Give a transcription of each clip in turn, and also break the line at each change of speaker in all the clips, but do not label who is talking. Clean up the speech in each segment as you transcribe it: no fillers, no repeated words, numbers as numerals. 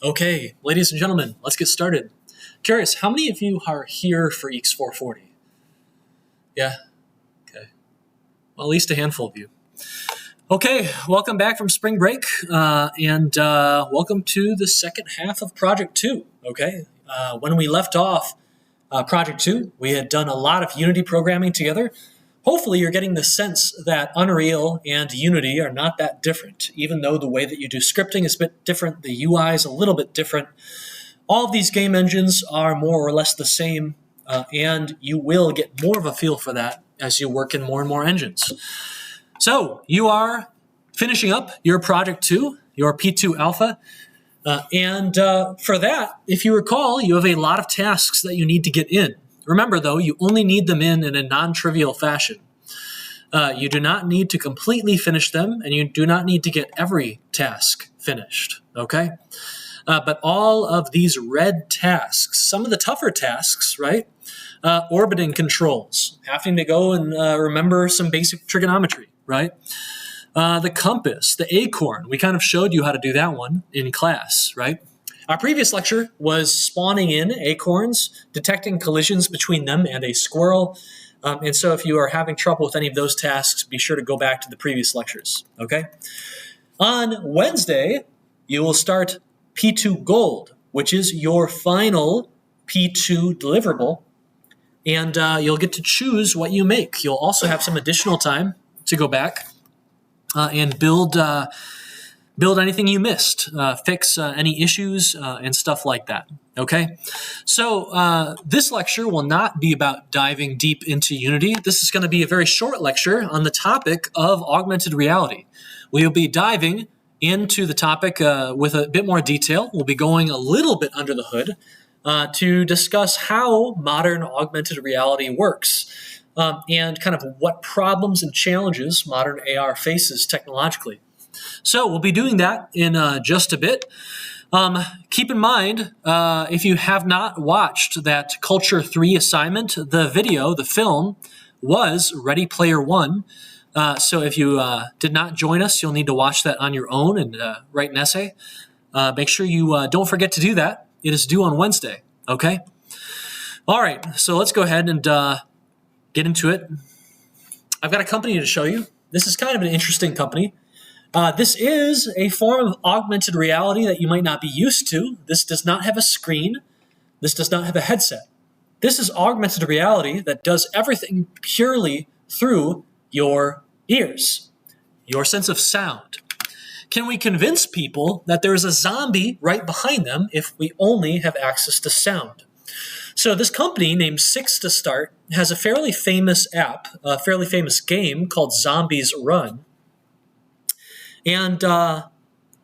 Okay, ladies and gentlemen, let's get started. Curious, how many of you are here for EECS 440? Yeah? Okay. Well, at least a handful of you. Okay, welcome back from spring break, and welcome to the second half of Project 2, okay? When we left off Project 2, we had done a lot of Unity programming together. Hopefully you're getting the sense that Unreal and Unity are not that different, even though the way that you do scripting is a bit different, the UI is a little bit different. All of these game engines are more or less the same, and you will get more of a feel for that as you work in more and more engines. So you are finishing up your Project 2, your P2 Alpha, and for that, if you recall, you have a lot of tasks that you need to get in. Remember, though, you only need them in a non-trivial fashion. You do not need to completely finish them, and you do not need to get every task finished, okay? But all of these red tasks, some of the tougher tasks, right? Orbiting controls, having to go and remember some basic trigonometry, right? The compass, the acorn, we kind of showed you how to do that one in class, right? Our previous lecture was spawning in acorns, detecting collisions between them and a squirrel. And so if you are having trouble with any of those tasks, be sure to go back to the previous lectures, okay? On Wednesday, you will start P2 Gold, which is your final P2 deliverable. And you'll get to choose what you make. You'll also have some additional time to go back and build anything you missed, fix any issues and stuff like that, okay? So this lecture will not be about diving deep into Unity. This is going to be a very short lecture on the topic of augmented reality. We'll be diving into the topic with a bit more detail. We'll be going a little bit under the hood to discuss how modern augmented reality works and kind of what problems and challenges modern AR faces technologically. So we'll be doing that in just a bit. Keep in mind, if you have not watched that Culture 3 assignment, the video, the film, was Ready Player One. So if you did not join us, you'll need to watch that on your own and write an essay. Make sure you don't forget to do that. It is due on Wednesday, okay? All right, so let's go ahead and get into it. I've got a company to show you. This is kind of an interesting company. This is a form of augmented reality that you might not be used to. This does not have a screen. This does not have a headset. This is augmented reality that does everything purely through your ears, your sense of sound. Can we convince people that there is a zombie right behind them if we only have access to sound? So this company named Six to Start has a fairly famous app, a fairly famous game called Zombies Run. And I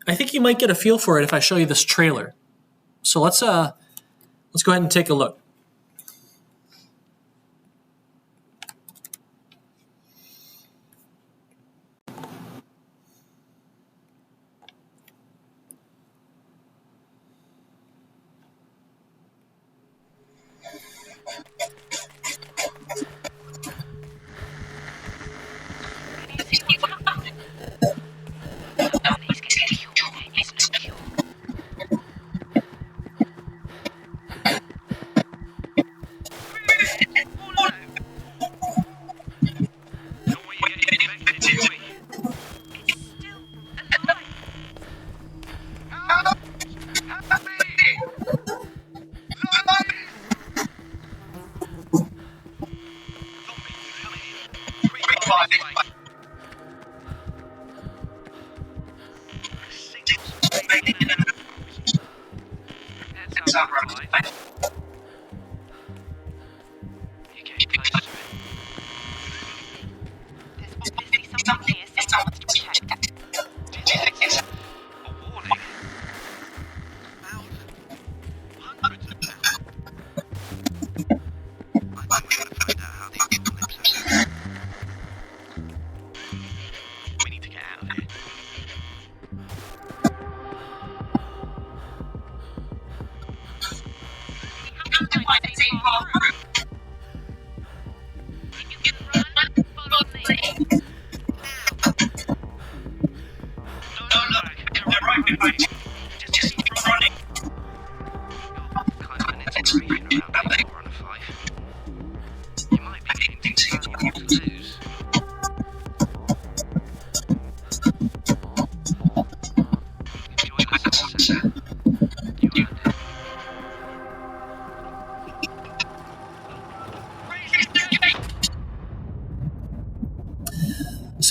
think you might get a feel for it if I show you this trailer. So let's go ahead and take a look.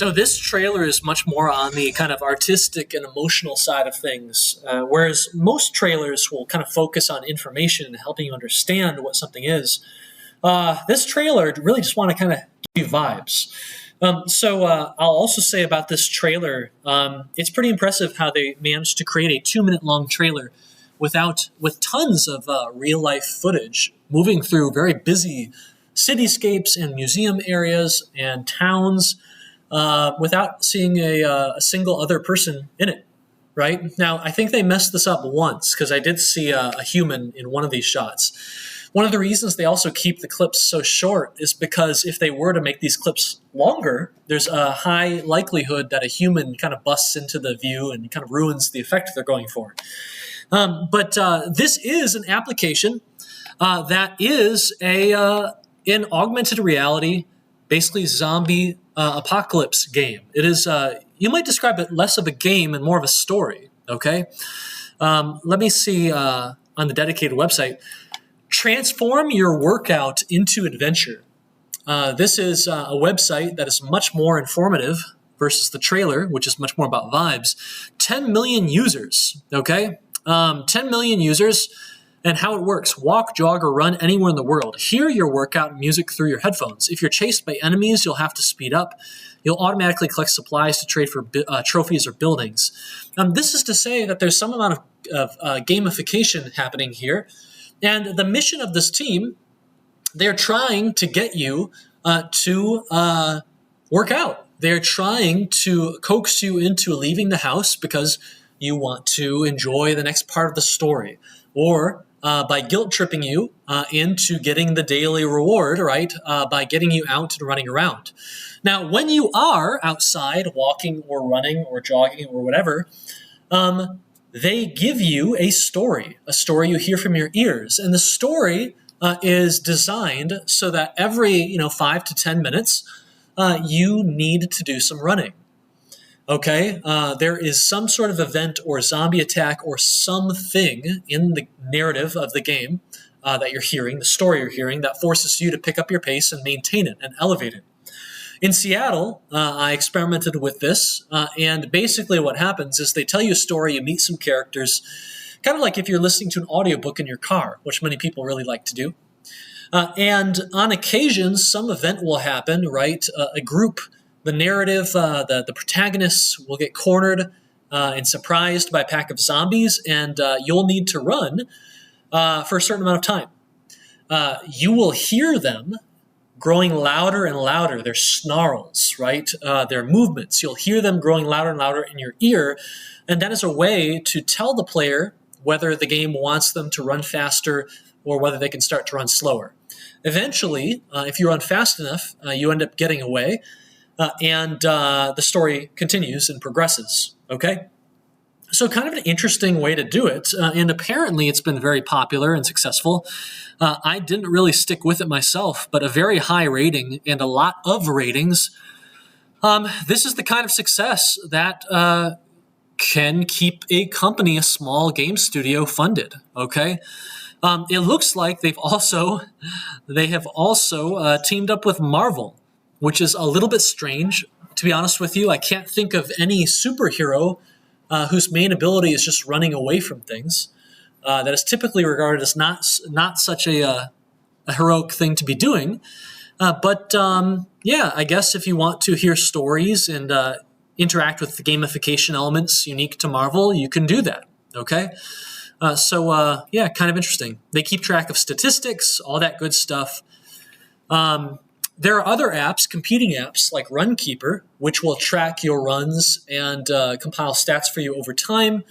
So this trailer is much more on the kind of artistic and emotional side of things, whereas most trailers will kind of focus on information and helping you understand what something is. This trailer really just want to kind of give you vibes. I'll also say about this trailer, it's pretty impressive how they managed to create a 2-minute long trailer with tons of real-life footage moving through very busy cityscapes and museum areas and towns without seeing a single other person in it, right? Now, I think they messed this up once because I did see a human in one of these shots. One of the reasons they also keep the clips so short is because if they were to make these clips longer, there's a high likelihood that a human kind of busts into the view and kind of ruins the effect they're going for. But this is an application that is an augmented reality, basically zombie apocalypse game. It is, you might describe it less of a game and more of a story, okay? Let me see on the dedicated website. Transform your workout into adventure. This is a website that is much more informative versus the trailer, which is much more about vibes. 10 million users, okay? 10 million users, and how it works. Walk, jog, or run anywhere in the world. Hear your workout music through your headphones. If you're chased by enemies, you'll have to speed up. You'll automatically collect supplies to trade for trophies or buildings. This is to say that there's some amount of gamification happening here. And the mission of this team, they're trying to get you to work out. They're trying to coax you into leaving the house because you want to enjoy the next part of the story. Or by guilt-tripping you into getting the daily reward, right, by getting you out and running around. Now, when you are outside walking or running or jogging or whatever, they give you a story you hear from your ears. And the story is designed so that every 5 to 10 minutes, you need to do some running. Okay, there is some sort of event or zombie attack or something in the narrative of the game that you're hearing, the story you're hearing, that forces you to pick up your pace and maintain it and elevate it. In Seattle, I experimented with this, and basically what happens is they tell you a story, you meet some characters, kind of like if you're listening to an audiobook in your car, which many people really like to do. And on occasion, some event will happen, right? A group, the narrative, the protagonists will get cornered and surprised by a pack of zombies, and you'll need to run for a certain amount of time. You will hear them growing louder and louder, their snarls, right? Their movements. You'll hear them growing louder and louder in your ear, and that is a way to tell the player whether the game wants them to run faster or whether they can start to run slower. Eventually, if you run fast enough, you end up getting away, and the story continues and progresses, okay? So kind of an interesting way to do it, and apparently it's been very popular and successful. I didn't really stick with it myself, but a very high rating and a lot of ratings. This is the kind of success that can keep a company, a small game studio, funded, okay? It looks like they have also teamed up with Marvel, which is a little bit strange, to be honest with you. I can't think of any superhero whose main ability is just running away from things. That is typically regarded as not such a heroic thing to be doing. But I guess if you want to hear stories and interact with the gamification elements unique to Marvel, you can do that, okay? Kind of interesting. They keep track of statistics, all that good stuff. There are other apps, competing apps like Runkeeper, which will track your runs and compile stats for you over time.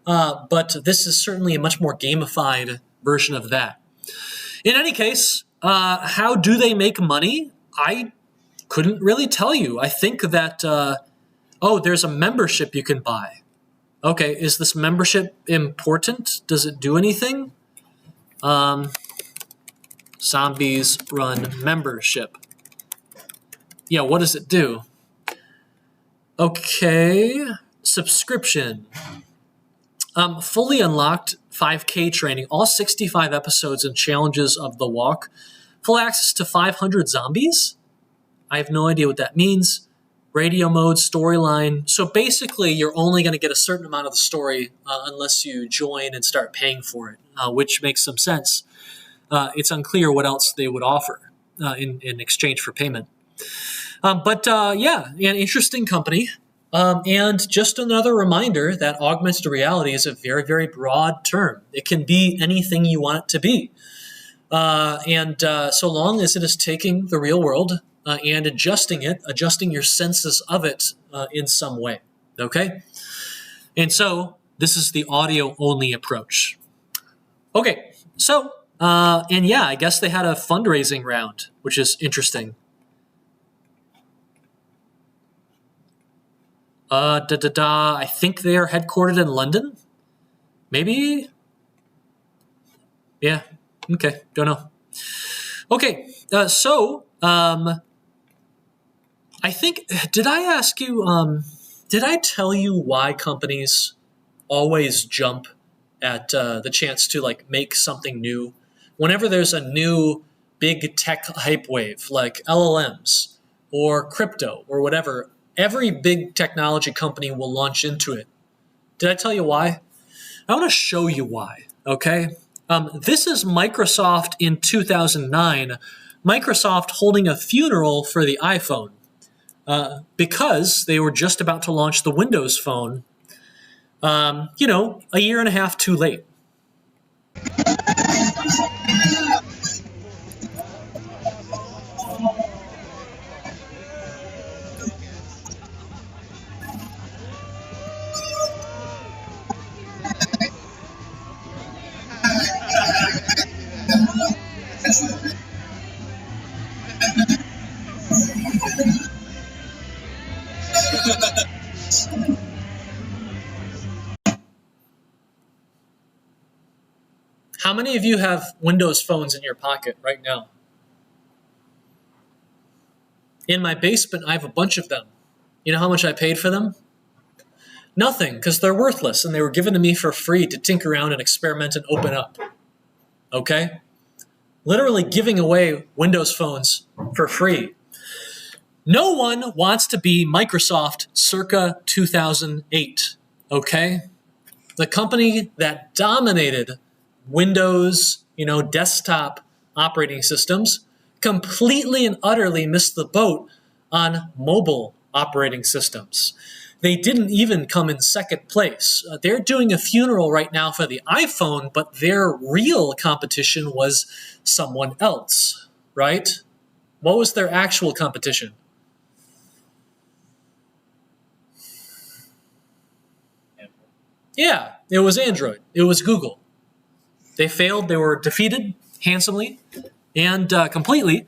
But this is certainly a much more gamified version of that. In any case, how do they make money? I couldn't really tell you. I think that, there's a membership you can buy. Okay, is this membership important? Does it do anything? Zombies Run membership. Yeah, what does it do? Okay, subscription. Fully unlocked 5K training, all 65 episodes and challenges of the walk. Full access to 500 zombies? I have no idea what that means. radio mode, storyline. So basically, you're only going to get a certain amount of the story unless you join and start paying for it, which makes some sense. It's unclear what else they would offer in exchange for payment. But yeah, an interesting company. And just another reminder that augmented reality is a very, very broad term. It can be anything you want it to be. And so long as it is taking the real world and adjusting your senses of it in some way. Okay? And so this is the audio-only approach. Okay, so, and yeah, I guess they had a fundraising round, which is interesting. I think they are headquartered in London. Maybe? Yeah. Okay. Don't know. Okay. So, I think, did I ask you, did I tell you why companies always jump at the chance to like make something new? Whenever there's a new big tech hype wave like LLMs or crypto or whatever, every big technology company will launch into it. Did I tell you why? I want to show you why, okay? This is Microsoft in 2009, Microsoft holding a funeral for the iPhone because they were just about to launch the Windows Phone, a year and a half too late. How many of you have Windows phones in your pocket right now? In my basement, I have a bunch of them. You know how much I paid for them? Nothing, because they're worthless, and they were given to me for free to tinker around and experiment and open up. Okay? Literally giving away Windows phones for free. No one wants to be Microsoft circa 2008. Okay? The company that dominated Windows, desktop operating systems, completely and utterly missed the boat on mobile operating systems. They didn't even come in second place. They're doing a funeral right now for the iPhone, but their real competition was someone else, right? What was their actual competition? Yeah, it was Android. It was Google. They failed. They were defeated handsomely and completely.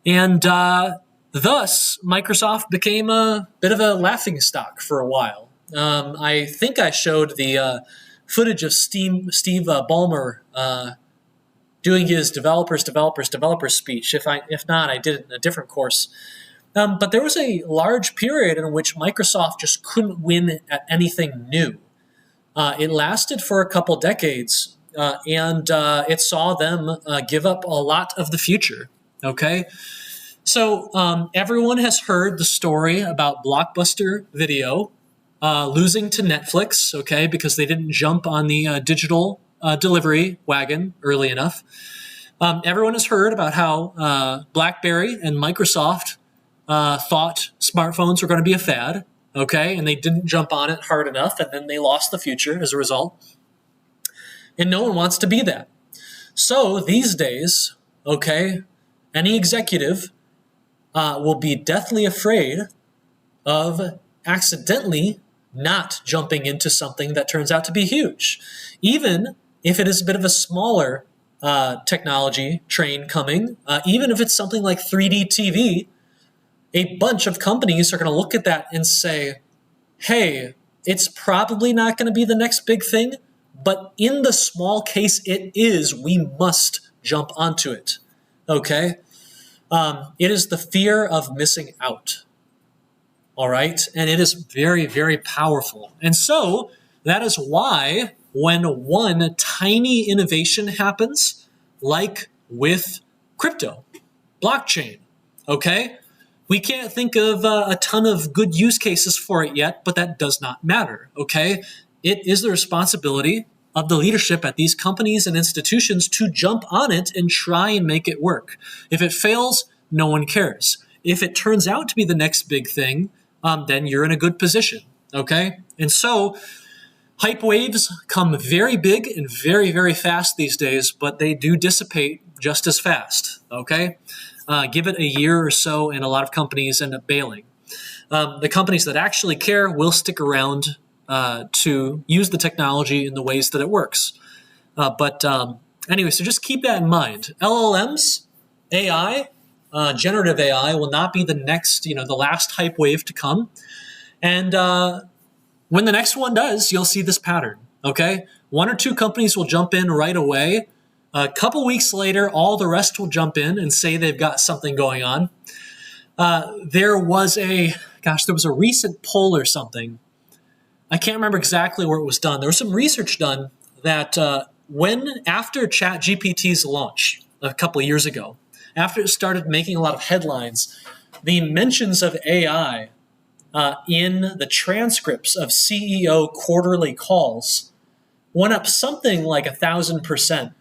And thus, Microsoft became a bit of a laughingstock for a while. I think I showed the footage of Steve Ballmer doing his developers speech. If not, I did it in a different course. But there was a large period in which Microsoft just couldn't win at anything new. It lasted for a couple decades, and it saw them give up a lot of the future. Okay? So everyone has heard the story about Blockbuster Video losing to Netflix, okay, because they didn't jump on the digital delivery wagon early enough. Everyone has heard about how BlackBerry and Microsoft thought smartphones were going to be a fad, okay, and they didn't jump on it hard enough, and then they lost the future as a result. And no one wants to be that. So these days, okay, any executive will be deathly afraid of accidentally not jumping into something that turns out to be huge. Even if it is a bit of a smaller technology train coming, even if it's something like 3D TV, a bunch of companies are going to look at that and say, hey, it's probably not going to be the next big thing, but in the small case it is, we must jump onto it. Okay? It is the fear of missing out. All right? And it is very, very powerful. And so that is why when one tiny innovation happens, like with crypto, blockchain, okay? We can't think of a ton of good use cases for it yet, but that does not matter, okay? It is the responsibility of the leadership at these companies and institutions to jump on it and try and make it work. If it fails, no one cares. If it turns out to be the next big thing, then you're in a good position, okay? And so hype waves come very big and very, very fast these days, but they do dissipate just as fast, okay? Give it a year or so, and a lot of companies end up bailing. The companies that actually care will stick around to use the technology in the ways that it works. Anyway, so just keep that in mind. LLMs, AI, generative AI will not be the next, the last hype wave to come. And when the next one does, you'll see this pattern, okay? One or two companies will jump in right away. A couple weeks later, all the rest will jump in and say they've got something going on. There was a recent poll or something. I can't remember exactly where it was done. There was some research done that after ChatGPT's launch a couple of years ago, after it started making a lot of headlines, the mentions of AI in the transcripts of CEO quarterly calls went up something like 1,000%.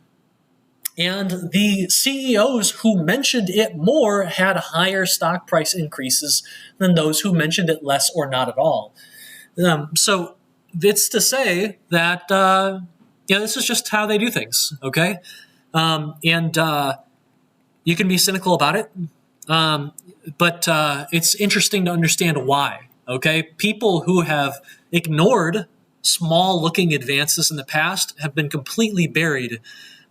And the CEOs who mentioned it more had higher stock price increases than those who mentioned it less or not at all. So it's to say that this is just how they do things, okay? And you can be cynical about it, but it's interesting to understand why, okay? People who have ignored small-looking advances in the past have been completely buried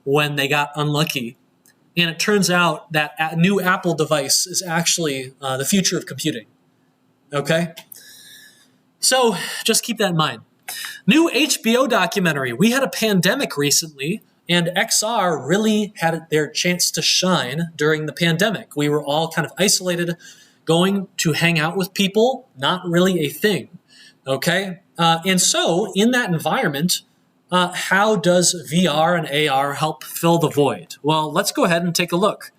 when they got unlucky. And it turns out that a new Apple device is actually the future of computing, okay? So just keep that in mind. New HBO documentary. We had a pandemic recently, and XR really had their chance to shine during the pandemic. We were all kind of isolated, going to hang out with people, not really a thing, okay? And so in that environment, how does VR and AR help fill the void? Well, let's go ahead and take a look.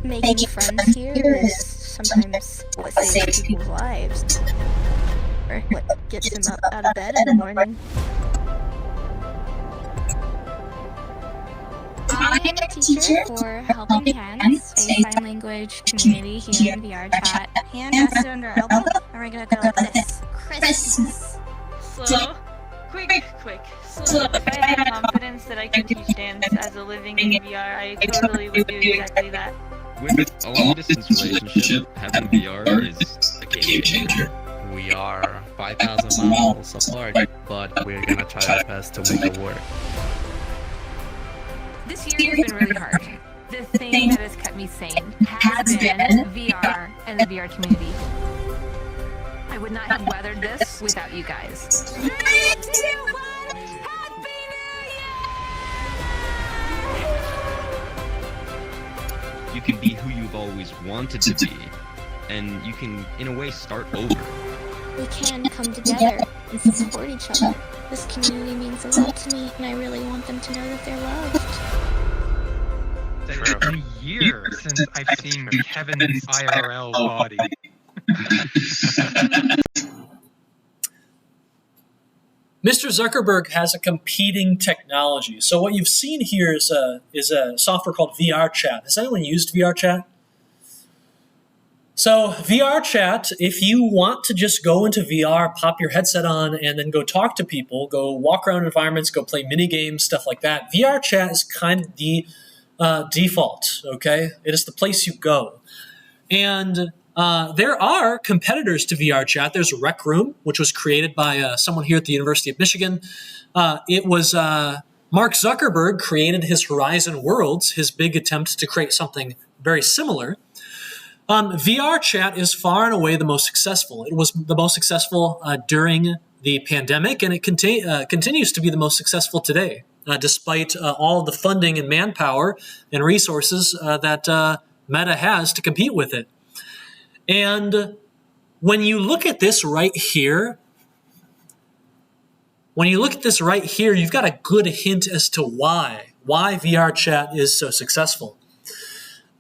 Making friends here is sometimes what saves people's lives, or what gets them up out of bed in the morning. I'm a teacher for Helping Hands, a sign language community here in VR chat. Hand rested under our elbow, and we're gonna go like this. Christmas.
Slow. Quick. Slow. If I had confidence that I could teach dance as a living in VR, I totally would do exactly that.
With a long-distance relationship, having VR is a game changer.
We are 5,000 miles apart, but we're gonna try our best to make it work.
This year has been really hard. The thing that has kept me sane has been VR and the VR community. I would not have weathered this without you guys. 3, 2, 1, Happy New Year!
You can be who you've always wanted to be, and you can, in a way, start over.
We can come together and support each other. This community means a lot to me, and I really want them to know that they're loved.
It's been a year since I've seen Kevin's IRL body.
Mr. Zuckerberg has a competing technology. So what you've seen here is a software called VR Chat. Has anyone used VR Chat? So VR Chat, if you want to just go into VR, pop your headset on, and then go talk to people, go walk around environments, go play mini games, stuff like that, VR Chat is kind of the default, okay? It is the place you go. And there are competitors to VR Chat. There's Rec Room, which was created by someone here at the University of Michigan. It was Mark Zuckerberg created his Horizon Worlds, his big attempt to create something very similar. VR Chat is far and away the most successful. It was the most successful during the pandemic, and it continues to be the most successful today, despite all the funding and manpower and resources that Meta has to compete with it. And when you look at this right here, when you look at this right here, you've got a good hint as to why VR chat is so successful.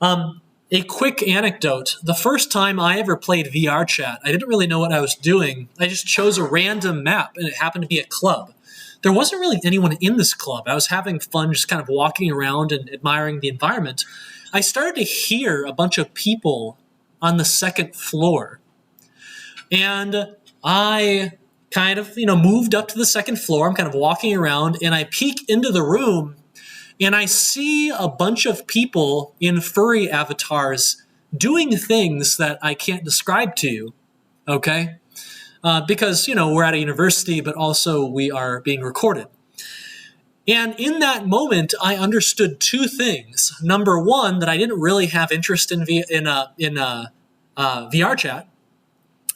A quick anecdote. The first time I ever played VR chat, I didn't really know what I was doing. I just chose a random map, and it happened to be a club. There wasn't really anyone in this club. I was having fun just kind of walking around and admiring the environment. I started to hear a bunch of people on the second floor. And I kind of, moved up to the second floor. I'm kind of walking around, and I peek into the room, and I see a bunch of people in furry avatars doing things that I can't describe to you, okay? Because, we're at a university, but also we are being recorded. And in that moment, I understood two things. Number one, that I didn't really have interest in VR chat.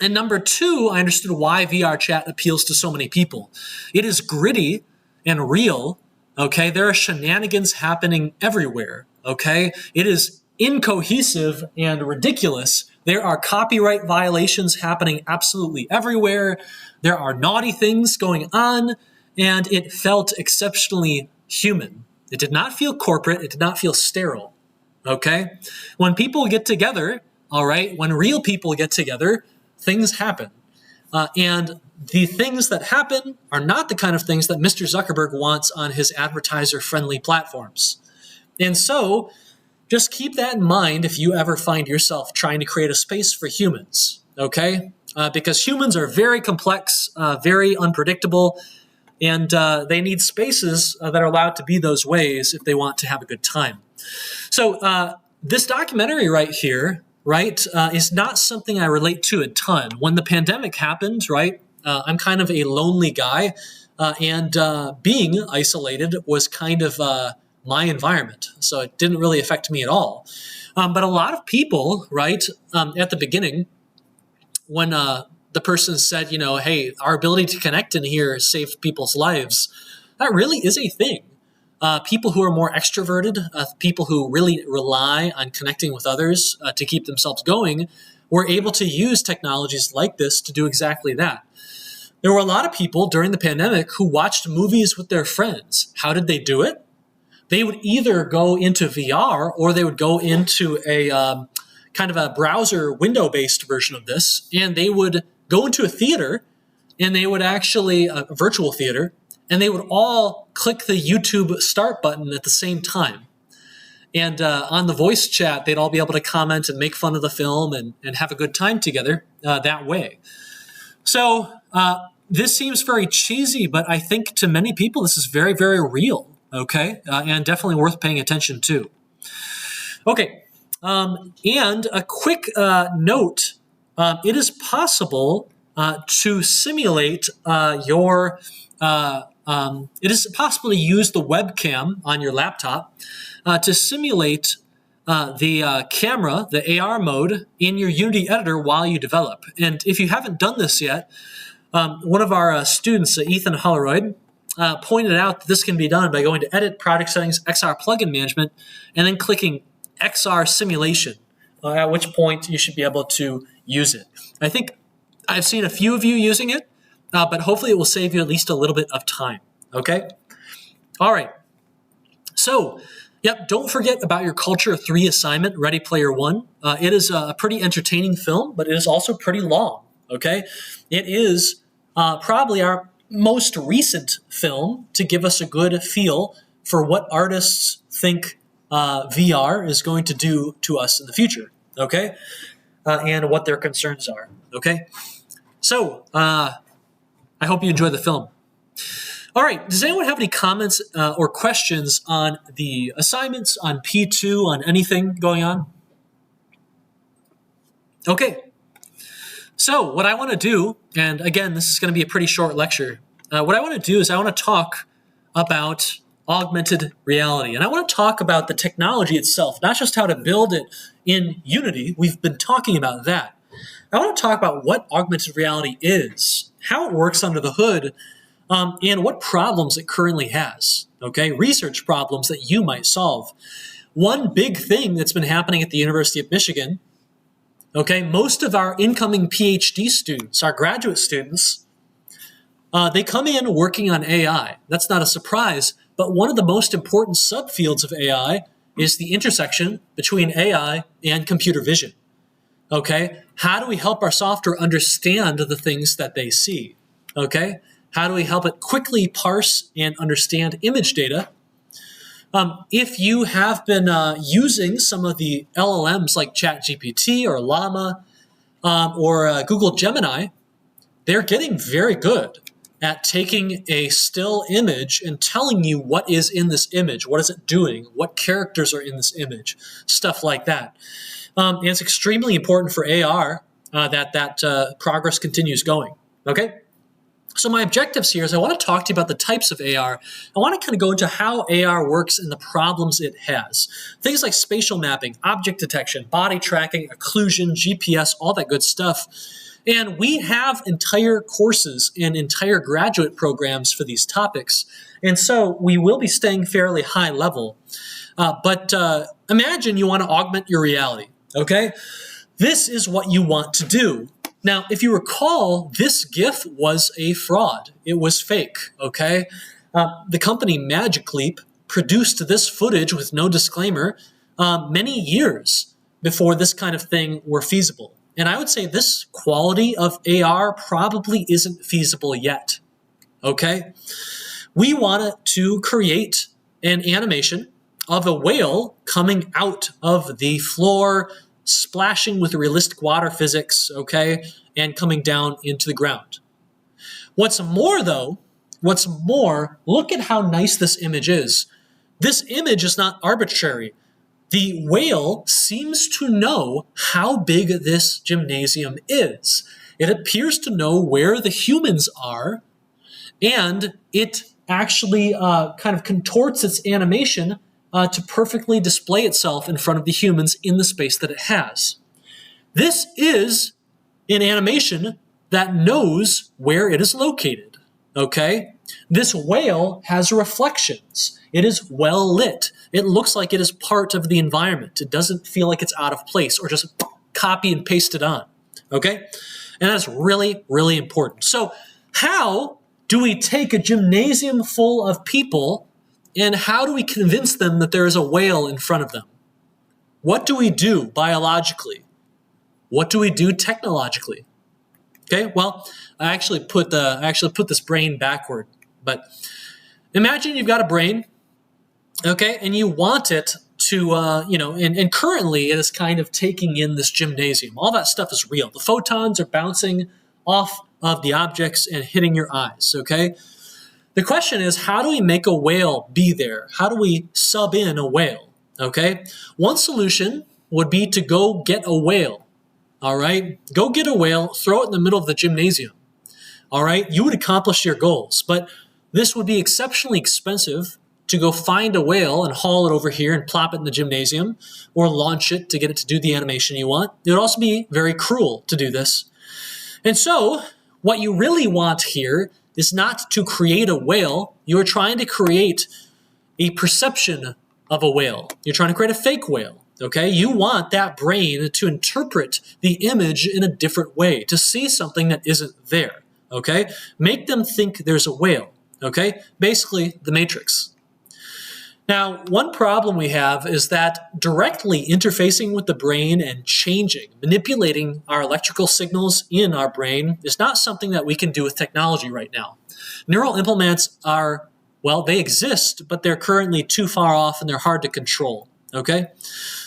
And number two, I understood why VR chat appeals to so many people. It is gritty and real, okay? There are shenanigans happening everywhere, okay? It is incohesive and ridiculous. There are copyright violations happening absolutely everywhere. There are naughty things going on, and it felt exceptionally human. It did not feel corporate. It did not feel sterile, okay? When people get together, all right, when real people get together, things happen. And the things that happen are not the kind of things that Mr. Zuckerberg wants on his advertiser-friendly platforms. And so just keep that in mind if you ever find yourself trying to create a space for humans, okay? Because humans are very complex, very unpredictable, and they need spaces that are allowed to be those ways if they want to have a good time. So this documentary right here, right, is not something I relate to a ton. When the pandemic happened, right, I'm kind of a lonely guy, and being isolated was kind of my environment. So it didn't really affect me at all. But a lot of people, right, at the beginning, when the person said, hey, our ability to connect in here saved people's lives, that really is a thing. People who are more extroverted, people who really rely on connecting with others to keep themselves going, were able to use technologies like this to do exactly that. There were a lot of people during the pandemic who watched movies with their friends. How did they do it? They would either go into VR or they would go into a kind of a browser window-based version of this, and they would go into a theater, and they would actually, a virtual theater, and they would all click the YouTube start button at the same time. And on the voice chat, they'd all be able to comment and make fun of the film and have a good time together that way. So this seems very cheesy, but I think to many people this is very, very real, okay? And definitely worth paying attention to. Okay, and a quick note, it is possible to simulate it is possible to use the webcam on your laptop to simulate the camera, the AR mode, in your Unity editor while you develop. And if you haven't done this yet, one of our students, Ethan Holleroyd, pointed out that this can be done by going to Edit, Product Settings, XR Plugin Management, and then clicking XR Simulation, at which point you should be able to use it. I think I've seen a few of you using it, but hopefully it will save you at least a little bit of time, okay? All right. So, yep, don't forget about your Culture 3 assignment, Ready Player One. It is a pretty entertaining film, but it is also pretty long, okay? It is probably our most recent film to give us a good feel for what artists think VR is going to do to us in the future, okay? And what their concerns are, okay? So, I hope you enjoy the film. All right, does anyone have any comments or questions on the assignments, on P2, on anything going on? Okay. So what I want to do, and again, this is going to be a pretty short lecture. What I want to do is I want to talk about augmented reality. And I want to talk about the technology itself, not just how to build it in Unity. We've been talking about that. I want to talk about what augmented reality is, how it works under the hood, and what problems it currently has, okay? Research problems that you might solve. One big thing that's been happening at the University of Michigan, okay, most of our incoming PhD students, our graduate students, They come in working on AI. That's not a surprise, but one of the most important subfields of AI is the intersection between AI and computer vision. Okay, how do we help our software understand the things that they see? Okay, how do we help it quickly parse and understand image data? If you have been using some of the LLMs like ChatGPT or Llama or Google Gemini, they're getting very good at taking a still image and telling you what is in this image, what is it doing, what characters are in this image, stuff like that. And it's extremely important for AR that progress continues going, okay? So my objectives here is I want to talk to you about the types of AR. I want to kind of go into how AR works and the problems it has. Things like spatial mapping, object detection, body tracking, occlusion, GPS, all that good stuff. And we have entire courses and entire graduate programs for these topics. And so we will be staying fairly high level. But imagine you want to augment your reality, okay? This is what you want to do. Now, if you recall, this GIF was a fraud. It was fake, okay? The company Magic Leap produced this footage with no disclaimer many years before this kind of thing were feasible. And I would say this quality of AR probably isn't feasible yet, okay? We wanted to create an animation of a whale coming out of the floor, splashing with realistic water physics, okay, and coming down into the ground. What's more, look at how nice this image is. This image is not arbitrary. The whale seems to know how big this gymnasium is. It appears to know where the humans are, and it actually kind of contorts its animation to perfectly display itself in front of the humans in the space that it has. This is an animation that knows where it is located, okay? This whale has reflections. It is well lit. It looks like it is part of the environment. It doesn't feel like it's out of place or just copy and paste it on, okay? And that's really, really important. So how do we take a gymnasium full of people and how do we convince them that there is a whale in front of them? What do we do biologically? What do we do technologically? Okay, well, I actually put this brain backward, but imagine you've got a brain, okay, and you want it to, and currently it is kind of taking in this gymnasium. All that stuff is real. The photons are bouncing off of the objects and hitting your eyes, okay? The question is, how do we make a whale be there? How do we sub in a whale, okay? One solution would be to go get a whale, all right? Go get a whale, throw it in the middle of the gymnasium, all right? You would accomplish your goals, but this would be exceptionally expensive to go find a whale and haul it over here and plop it in the gymnasium or launch it to get it to do the animation you want. It would also be very cruel to do this. And so what you really want here is not to create a whale. You're trying to create a perception of a whale. You're trying to create a fake whale, okay? You want that brain to interpret the image in a different way, to see something that isn't there, okay? Make them think there's a whale, okay? Basically, the Matrix. Now, one problem we have is that directly interfacing with the brain and changing, manipulating our electrical signals in our brain is not something that we can do with technology right now. Neural implants are, well, they exist, but they're currently too far off and they're hard to control, okay?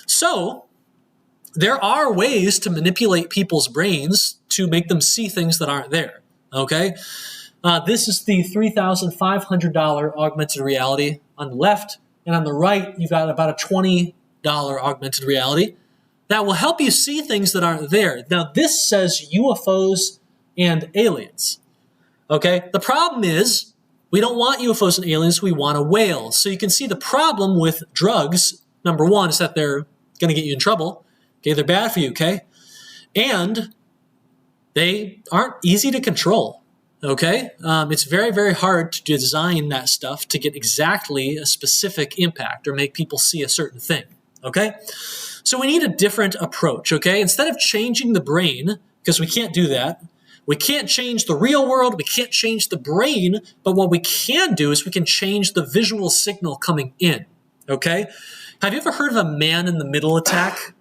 So, there are ways to manipulate people's brains to make them see things that aren't there, okay? This is the $3,500 augmented reality on the left. And on the right, you've got about a $20 augmented reality that will help you see things that aren't there. Now, this says UFOs and aliens, okay? The problem is we don't want UFOs and aliens. We want a whale. So you can see the problem with drugs, number one, is that they're going to get you in trouble. Okay, they're bad for you, okay? And they aren't easy to control. Okay, it's very, very hard to design that stuff to get exactly a specific impact or make people see a certain thing, okay? So we need a different approach, okay? Instead of changing the brain, because we can't do that, We can't change the real world. We can't change the brain. But what we can do is we can change the visual signal coming in. Okay? Have you ever heard of a man-in-the-middle attack?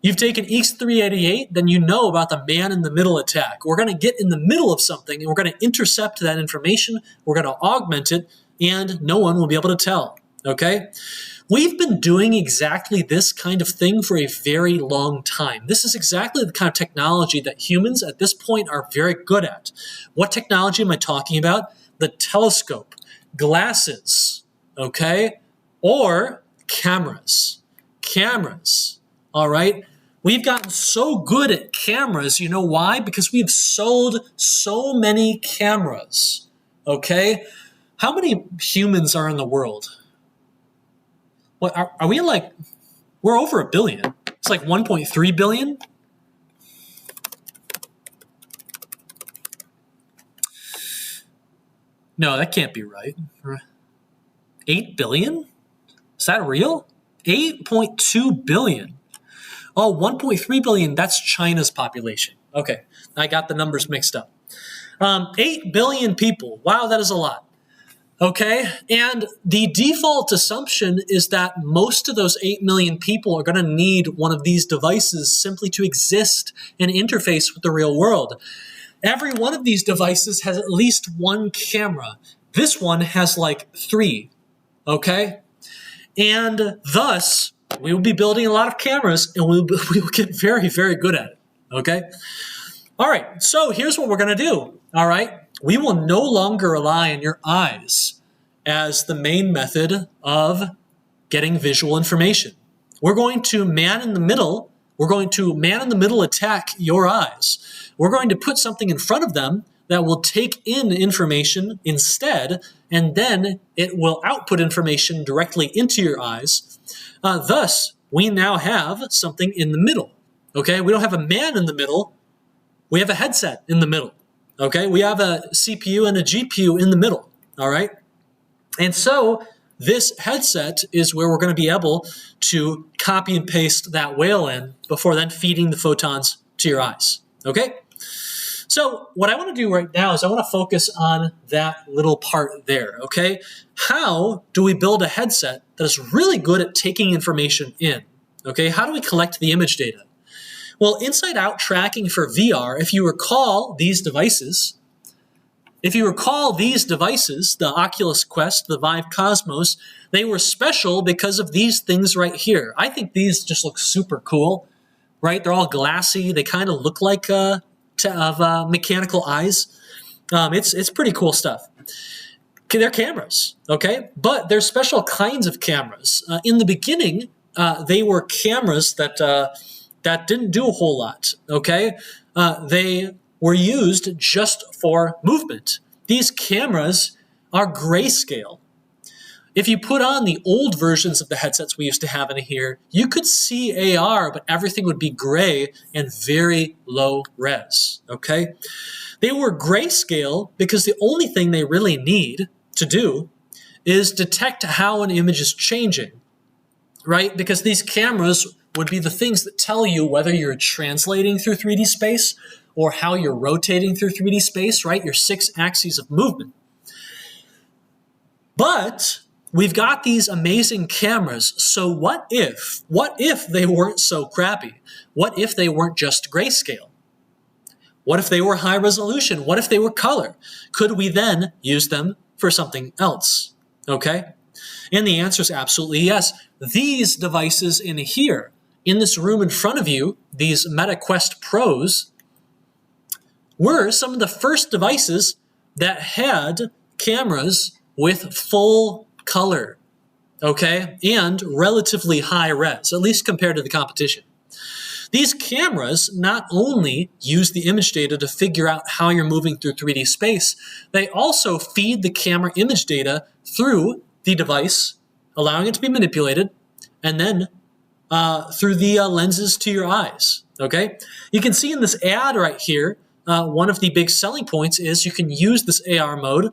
You've taken EECS 388, then you know about the man-in-the-middle attack. We're going to get in the middle of something, and we're going to intercept that information. We're going to augment it, and no one will be able to tell. Okay? We've been doing exactly this kind of thing for a very long time. This is exactly the kind of technology that humans at this point are very good at. What technology am I talking about? The telescope, glasses, okay? Or cameras. Cameras, all right? We've gotten so good at cameras, you know why? Because we've sold so many cameras, okay? How many humans are in the world? What are we like? We're over 1 billion. It's like 1.3 billion. No, that can't be right. 8 billion? Is that real? 8.2 billion. Oh, 1.3 billion, that's China's population. Okay, I got the numbers mixed up. 8 billion people. Wow, that is a lot. Okay, and the default assumption is that most of those 8 million people are going to need one of these devices simply to exist and interface with the real world. Every one of these devices has at least one camera. This one has like 3, okay? And thus, we will be building a lot of cameras, and we will get very, very good at it, okay? All right, so here's what we're going to do, all right? We will no longer rely on your eyes as the main method of getting visual information. We're going to man in the middle attack your eyes. We're going to put something in front of them that will take in information instead, and then it will output information directly into your eyes. Thus, we now have something in the middle. Okay, we don't have a man in the middle. We have a headset in the middle. Okay, we have a CPU and a GPU in the middle, all right? And so this headset is where we're going to be able to copy and paste that whale in before then feeding the photons to your eyes, okay? So what I want to do right now is I want to focus on that little part there, okay? How do we build a headset that is really good at taking information in, okay? How do we collect the image data? Well, inside-out tracking for VR, if you recall these devices, the Oculus Quest, the Vive Cosmos, they were special because of these things right here. I think these just look super cool, right? They're all glassy. They kind of look like mechanical eyes. It's pretty cool stuff. Okay, they're cameras, okay? But they're special kinds of cameras. In the beginning, they were cameras that didn't do a whole lot, okay? They were used just for movement. These cameras are grayscale. If you put on the old versions of the headsets we used to have in here, you could see AR, but everything would be gray and very low res, okay? They were grayscale because the only thing they really need to do is detect how an image is changing, right? Because these cameras would be the things that tell you whether you're translating through 3D space or how you're rotating through 3D space, right? Your 6 axes of movement. But we've got these amazing cameras, so what if they weren't so crappy? What if they weren't just grayscale? What if they were high resolution? What if they were color? Could we then use them for something else? Okay? And the answer is absolutely yes. These devices in here, in this room in front of you, these Meta Quest Pros, were some of the first devices that had cameras with full color, okay, and relatively high res, at least compared to the competition. These cameras not only use the image data to figure out how you're moving through 3D space, they also feed the camera image data through the device, allowing it to be manipulated, and then through the lenses to your eyes, okay? You can see in this ad right here, one of the big selling points is you can use this AR mode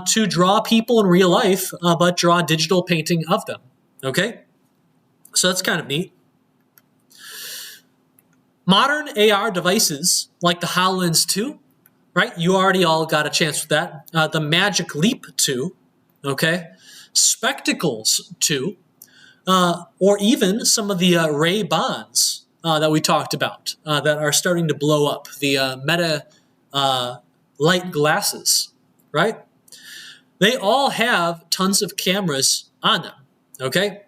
to draw people in real life, but draw a digital painting of them, okay? So that's kind of neat. Modern AR devices like the HoloLens 2, right? You already all got a chance with that. The Magic Leap 2, okay? Spectacles 2, or even some of the Ray-Bans that we talked about that are starting to blow up. The Meta light glasses, right? They all have tons of cameras on them, okay?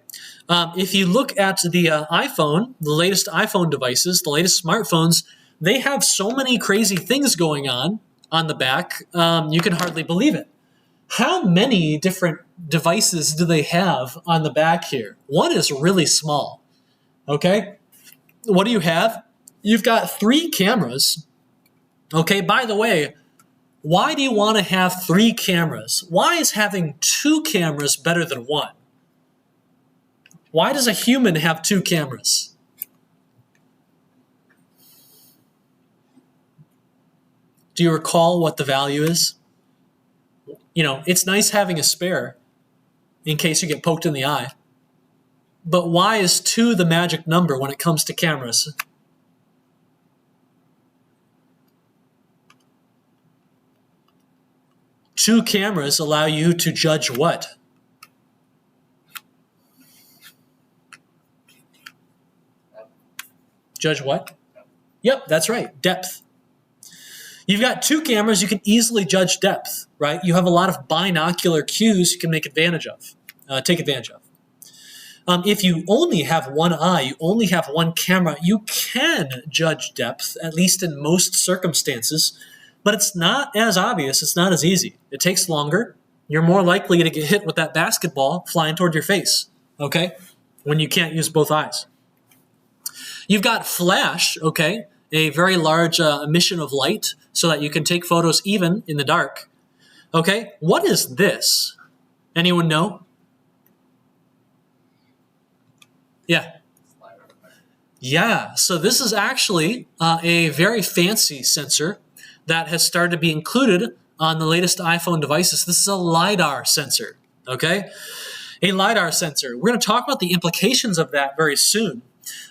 If you look at the iPhone, the latest iPhone devices, the latest smartphones, they have so many crazy things going on the back, you can hardly believe it. How many different devices do they have on the back here? One is really small, okay? What do you have? You've got 3 cameras, okay? By the way, why do you want to have 3 cameras? Why is having 2 cameras better than 1? Why does a human have 2 cameras? Do you recall what the value is? You know, it's nice having a spare in case you get poked in the eye. But why is 2 the magic number when it comes to cameras? Two cameras allow you to judge what? Judge what? Yep, that's right, depth. You've got 2 cameras, you can easily judge depth, right? You have a lot of binocular cues you can take advantage of. If you only have one eye, you only have one camera, you can judge depth, at least in most circumstances, but it's not as obvious, it's not as easy. It takes longer. You're more likely to get hit with that basketball flying toward your face, okay, when you can't use both eyes. You've got flash, okay, a very large emission of light so that you can take photos even in the dark. Okay, what is this? Anyone know? Yeah. Yeah, so this is actually a very fancy sensor that has started to be included on the latest iPhone devices. This is a LiDAR sensor, okay? A LiDAR sensor. We're going to talk about the implications of that very soon.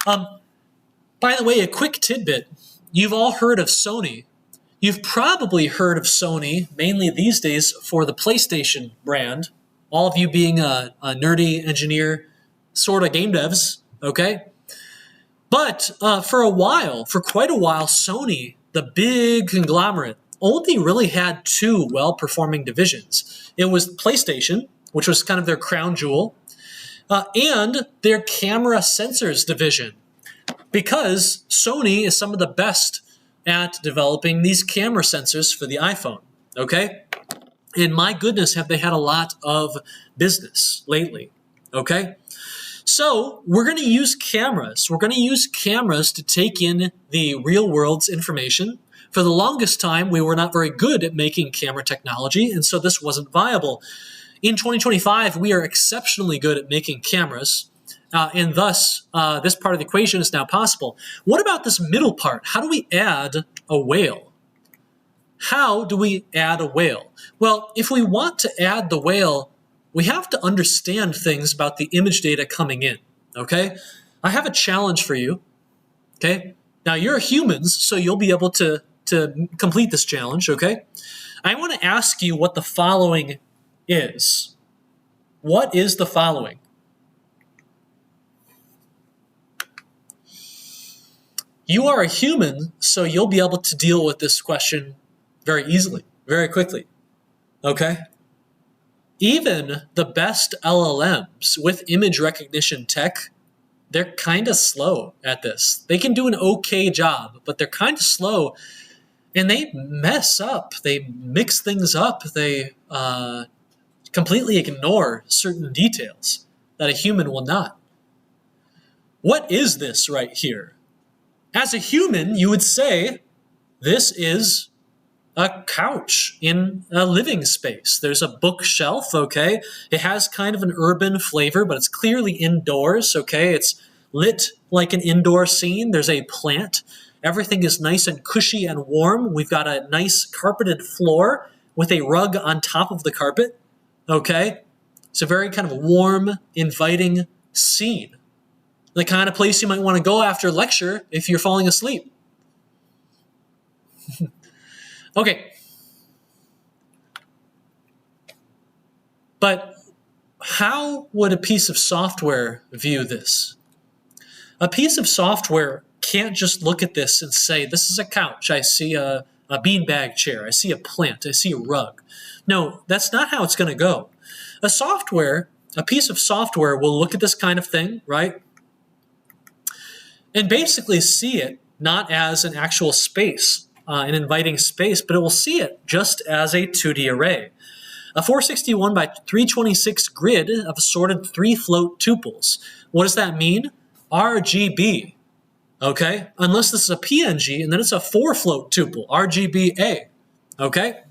By the way, a quick tidbit. You've all heard of Sony. You've probably heard of Sony, mainly these days, for the PlayStation brand. All of you being a nerdy engineer, sort of game devs, okay? But for quite a while, Sony, the big conglomerate, only really had 2 well-performing divisions. It was PlayStation, which was kind of their crown jewel, and their camera sensors division, because Sony is some of the best at developing these camera sensors for the iPhone, okay? And my goodness, have they had a lot of business lately, okay? So we're going to use cameras. We're going to use cameras to take in the real world's information. For the longest time, we were not very good at making camera technology, and so this wasn't viable. In 2025, we are exceptionally good at making cameras, and thus this part of the equation is now possible. What about this middle part? How do we add a whale? How do we add a whale? Well, if we want to add the whale, we have to understand things about the image data coming in, okay? I have a challenge for you, okay? Now, you're humans, so you'll be able to complete this challenge, okay? I want to ask you what the following is. What is the following? You are a human, so you'll be able to deal with this question very easily, very quickly, okay? Even the best LLMs with image recognition tech, they're kind of slow at this. They can do an okay job, but they're kind of slow, and they mess up. They mix things up. They completely ignore certain details that a human will not. What is this right here? As a human, you would say, this is a couch in a living space. There's a bookshelf, okay? It has kind of an urban flavor, but it's clearly indoors, okay? It's lit like an indoor scene. There's a plant. Everything is nice and cushy and warm. We've got a nice carpeted floor with a rug on top of the carpet, okay? It's a very kind of warm, inviting scene. The kind of place you might want to go after lecture if you're falling asleep. Okay. But how would a piece of software view this? A piece of software can't just look at this and say, this is a couch, I see a beanbag chair, I see a plant, I see a rug. No, that's not how it's going to go. A piece of software will look at this kind of thing, right? And basically see it not as an actual space, an inviting space, but it will see it just as a 2D array. A 461 by 326 grid of assorted 3-float tuples. What does that mean? RGB, okay? Unless this is a PNG, and then it's a 4-float tuple, RGBA, okay?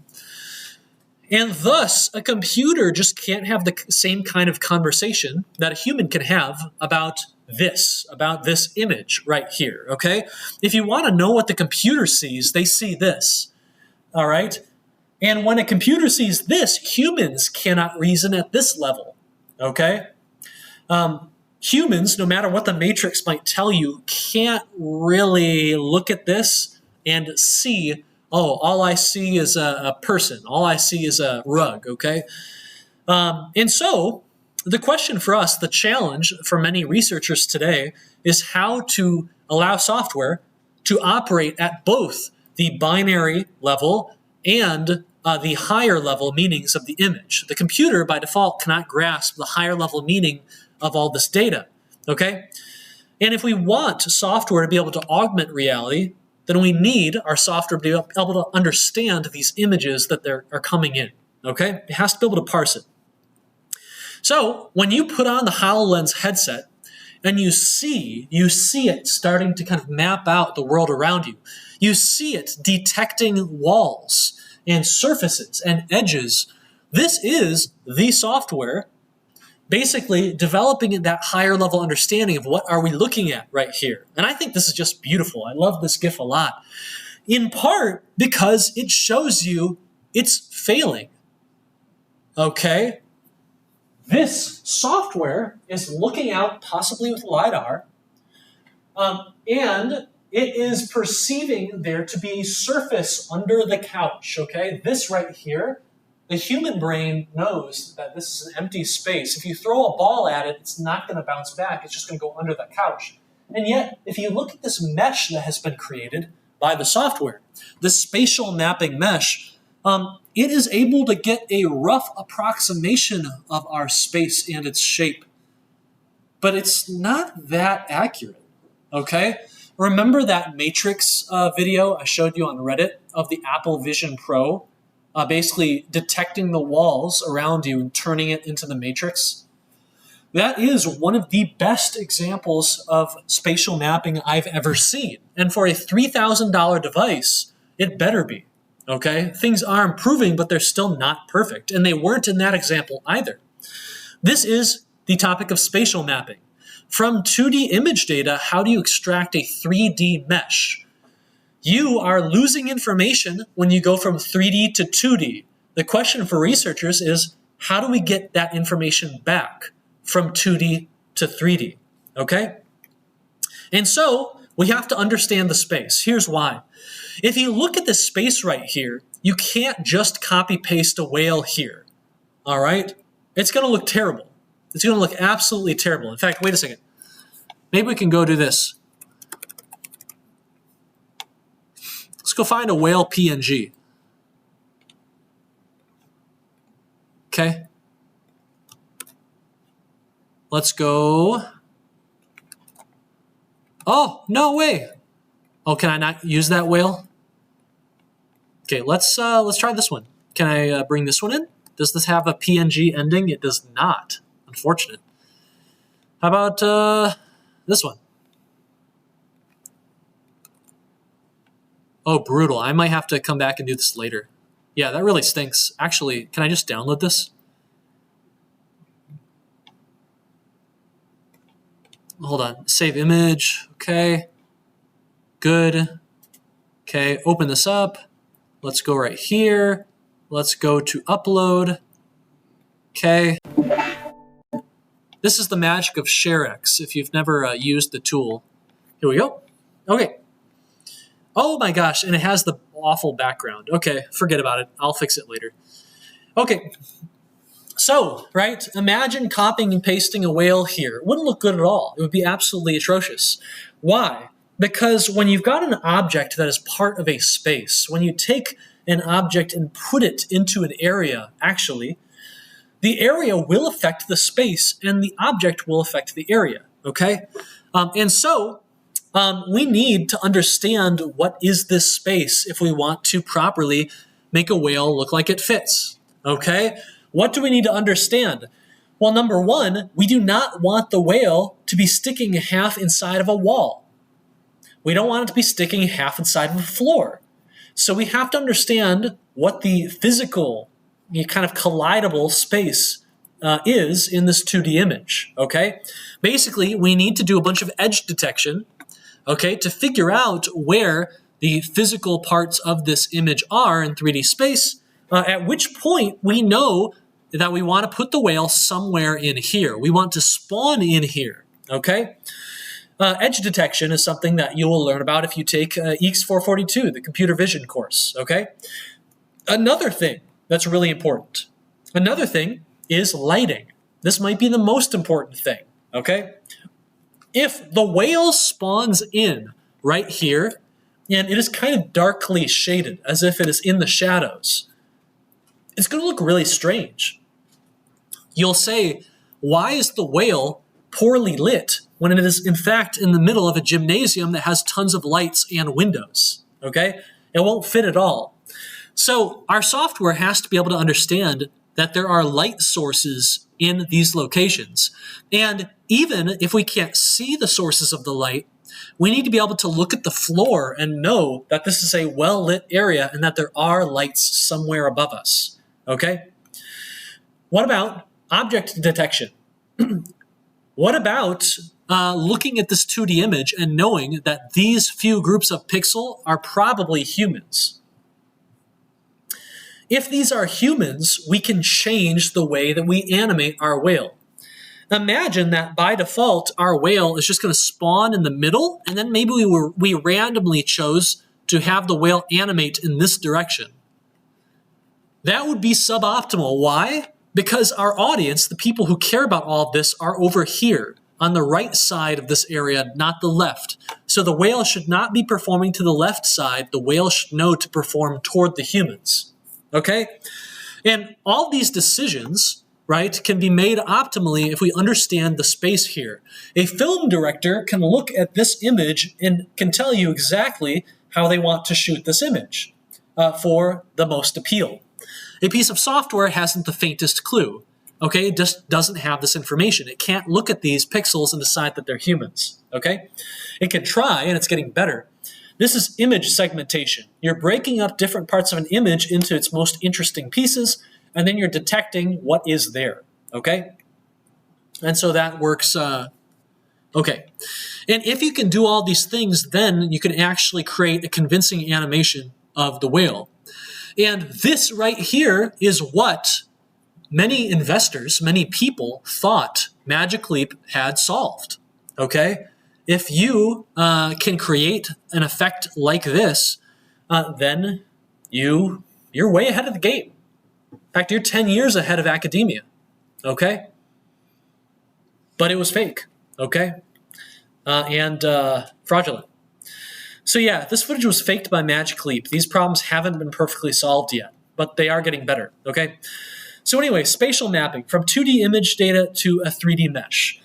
And thus, a computer just can't have the same kind of conversation that a human can have about this image right here, okay? If you want to know what the computer sees, they see this, all right? And when a computer sees this, humans cannot reason at this level, okay? Humans, no matter what the matrix might tell you, can't really look at this and see, oh, all I see is a person. All I see is a rug, okay? And so the question for us, the challenge for many researchers today, is how to allow software to operate at both the binary level and the higher level meanings of the image. The computer, by default, cannot grasp the higher level meaning of all this data, okay? And if we want software to be able to augment reality, then we need our software to be able to understand these images that are coming in, okay? It has to be able to parse it. So when you put on the HoloLens headset and you see it starting to kind of map out the world around you, you see it detecting walls and surfaces and edges. This is the software basically developing that higher level understanding of what are we looking at right here. And I think this is just beautiful. I love this GIF a lot. In part because it shows you it's failing. Okay? This software is looking out possibly with LiDAR, and it is perceiving there to be a surface under the couch, okay? This right here, the human brain knows that this is an empty space. If you throw a ball at it, it's not going to bounce back. It's just going to go under the couch. And yet, if you look at this mesh that has been created by the software, this spatial mapping mesh, it is able to get a rough approximation of our space and its shape. But it's not that accurate, okay? Remember that Matrix video I showed you on Reddit of the Apple Vision Pro basically detecting the walls around you and turning it into the Matrix? That is one of the best examples of spatial mapping I've ever seen. And for a $3,000 device, it better be, okay? Things are improving, but they're still not perfect. And they weren't in that example either. This is the topic of spatial mapping. From 2D image data, how do you extract a 3D mesh? You are losing information when you go from 3D to 2D. The question for researchers is, how do we get that information back from 2D to 3D, okay? And so we have to understand the space. Here's why. If you look at this space right here, you can't just copy-paste a whale here, all right? It's going to look terrible. It's going to look absolutely terrible. In fact, wait a second. Maybe we can go do this. Let's go find a whale PNG. Okay. Let's go. Oh, no way. Oh, can I not use that whale? Okay, let's try this one. Can I bring this one in? Does this have a PNG ending? It does not. Unfortunate. How about this one? Oh, brutal. I might have to come back and do this later. Yeah, that really stinks. Actually, can I just download this? Hold on. Save image. Okay. Good. Okay, open this up. Let's go right here. Let's go to upload. Okay. This is the magic of ShareX if you've never used the tool. Here we go. Okay. Oh my gosh, and it has the awful background. Okay, forget about it. I'll fix it later. Okay. So, right, imagine copying and pasting a whale here. It wouldn't look good at all. It would be absolutely atrocious. Why? Because when you've got an object that is part of a space, when you take an object and put it into an area, actually, the area will affect the space and the object will affect the area, okay? And so we need to understand what is this space if we want to properly make a whale look like it fits, okay? What do we need to understand? Well, number one, we do not want the whale to be sticking half inside of a wall. We don't want it to be sticking half inside of a floor. So we have to understand what the physical, kind of collidable space is in this 2D image, okay? Basically, we need to do a bunch of edge detection, okay, to figure out where the physical parts of this image are in 3D space, at which point we know that we want to put the whale somewhere in here. We want to spawn in here, okay? Edge detection is something that you will learn about if you take EECS 442, the computer vision course, okay? Another thing that's really important. Another thing is lighting. This might be the most important thing, okay? If the whale spawns in right here, and it is kind of darkly shaded, as if it is in the shadows, it's going to look really strange. You'll say, why is the whale poorly lit when it is in fact in the middle of a gymnasium that has tons of lights and windows, okay? It won't fit at all. So our software has to be able to understand that there are light sources in these locations. And even if we can't see the sources of the light, we need to be able to look at the floor and know that this is a well-lit area and that there are lights somewhere above us, okay? What about object detection? What about looking at this 2D image and knowing that these few groups of pixel are probably humans? If these are humans, we can change the way that we animate our whale. Imagine that by default, our whale is just going to spawn in the middle, and then maybe we randomly chose to have the whale animate in this direction. That would be suboptimal. Why? Because our audience, the people who care about all of this, are over here on the right side of this area, not the left. So the whale should not be performing to the left side. The whale should know to perform toward the humans. Okay? And all these decisions, right, can be made optimally if we understand the space here. A film director can look at this image and can tell you exactly how they want to shoot this image for the most appeal. A piece of software hasn't the faintest clue. Okay, it just doesn't have this information. It can't look at these pixels and decide that they're humans. Okay, it can try, and it's getting better. This is image segmentation. You're breaking up different parts of an image into its most interesting pieces, and then you're detecting what is there. Okay, and so that works. Okay, and if you can do all these things, then you can actually create a convincing animation of the whale. And this right here is what many investors, many people thought Magic Leap had solved, okay? If you can create an effect like this, then you're way ahead of the game. In fact, you're 10 years ahead of academia, okay? But it was fake, okay? And fraudulent. So yeah, this footage was faked by Magic Leap. These problems haven't been perfectly solved yet, but they are getting better, okay? So anyway, spatial mapping from 2D image data to a 3D mesh.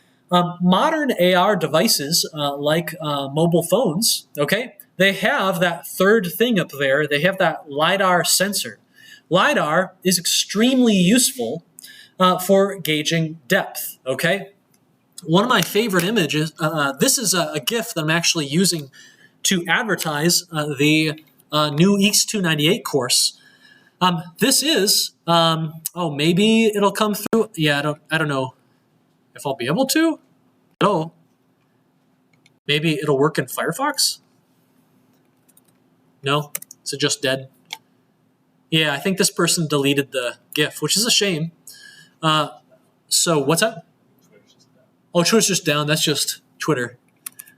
Modern AR devices like mobile phones, okay, they have that third thing up there. They have that LiDAR sensor. LiDAR is extremely useful for gauging depth, okay? One of my favorite images, this is a GIF that I'm actually using to advertise the new EECS 298 course. This is, maybe it'll come through. Yeah, I don't know if I'll be able to. No. Maybe it'll work in Firefox? No? Is it just dead? Yeah, I think this person deleted the GIF, which is a shame. So what's up? Oh, Twitter's just down. That's just Twitter.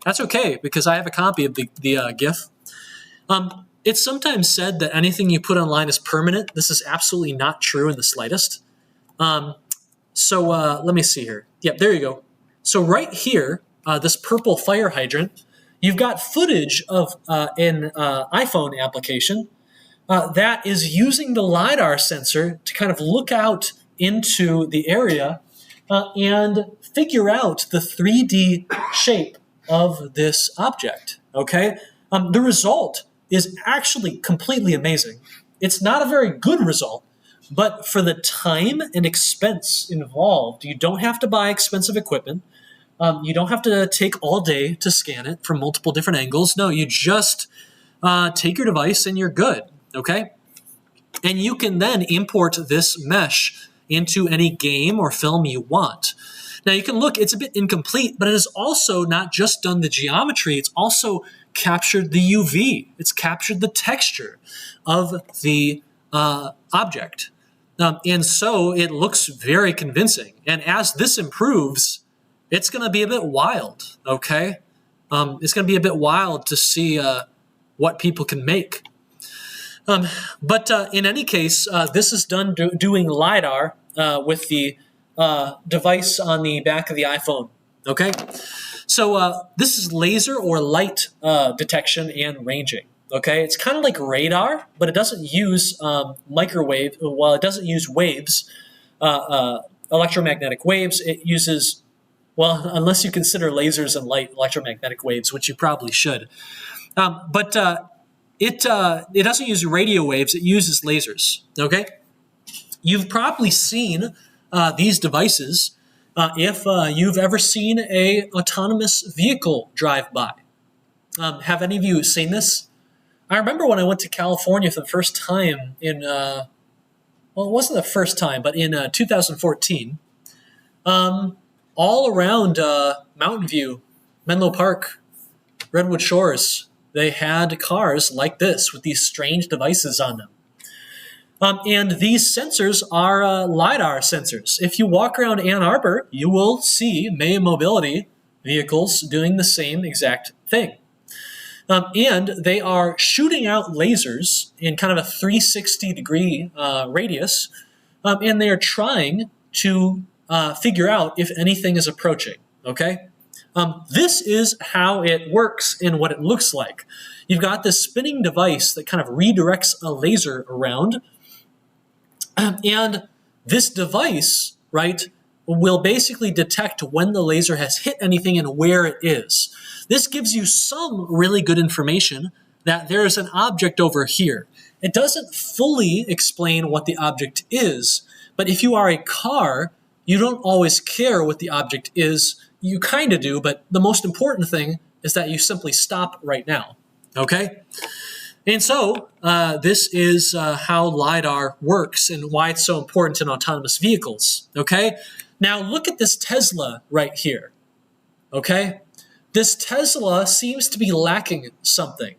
That's okay, because I have a copy of the GIF. It's sometimes said that anything you put online is permanent. This is absolutely not true in the slightest. So let me see here. Yep, there you go. So right here, this purple fire hydrant, you've got footage of an iPhone application that is using the LiDAR sensor to kind of look out into the area and figure out the 3D shape of this object, okay? The result is actually completely amazing. It's not a very good result, but for the time and expense involved, you don't have to buy expensive equipment. You don't have to take all day to scan it from multiple different angles. No, you just take your device and you're good, okay? And you can then import this mesh into any game or film you want. Now you can look, it's a bit incomplete, but it has also not just done the geometry, it's also captured the UV. It's captured the texture of the object. And so it looks very convincing. And as this improves, it's going to be a bit wild, okay? It's going to be a bit wild to see what people can make. But in any case, this is done doing LiDAR with the device on the back of the iPhone, okay? So this is laser or light detection and ranging, okay? It's kind of like radar, but it doesn't use microwave. Well, it doesn't use waves, electromagnetic waves. It uses, well, unless you consider lasers and light electromagnetic waves, which you probably should. But it doesn't use radio waves. It uses lasers, okay? You've probably seen these devices if you've ever seen a autonomous vehicle drive by. Have any of you seen this? I remember when I went to California for the first time in, well, it wasn't the first time, but in 2014, all around Mountain View, Menlo Park, Redwood Shores, they had cars like this with these strange devices on them. And these sensors are LiDAR sensors. If you walk around Ann Arbor, you will see May Mobility vehicles doing the same exact thing. And they are shooting out lasers in kind of a 360-degree radius, and they are trying to figure out if anything is approaching, okay? This is how it works and what it looks like. You've got this spinning device that kind of redirects a laser around, and this device, right, will basically detect when the laser has hit anything and where it is. This gives you some really good information that there is an object over here. It doesn't fully explain what the object is, but if you are a car, you don't always care what the object is. You kind of do, but the most important thing is that you simply stop right now, okay? And so this is how LiDAR works and why it's so important in autonomous vehicles, okay? Now look at this Tesla right here, okay? This Tesla seems to be lacking something.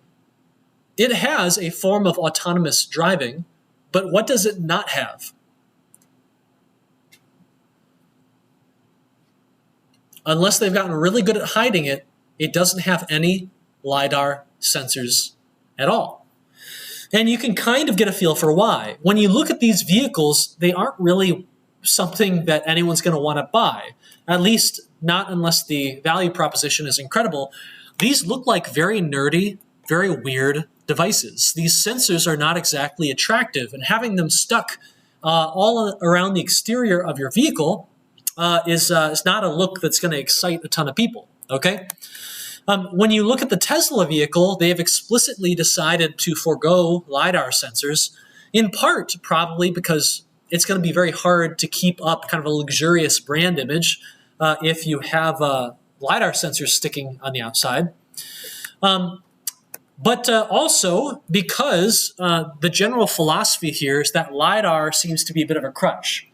It has a form of autonomous driving, but what does it not have? Unless they've gotten really good at hiding it, it doesn't have any LiDAR sensors at all. And you can kind of get a feel for why. When you look at these vehicles, they aren't really something that anyone's going to want to buy, at least not unless the value proposition is incredible. These look like very nerdy, very weird devices. These sensors are not exactly attractive, and having them stuck all around the exterior of your vehicle is not a look that's going to excite a ton of people, okay? When you look at the Tesla vehicle, they have explicitly decided to forego LiDAR sensors, in part probably because it's going to be very hard to keep up kind of a luxurious brand image if you have LiDAR sensors sticking on the outside. But also because the general philosophy here is that LiDAR seems to be a bit of a crutch.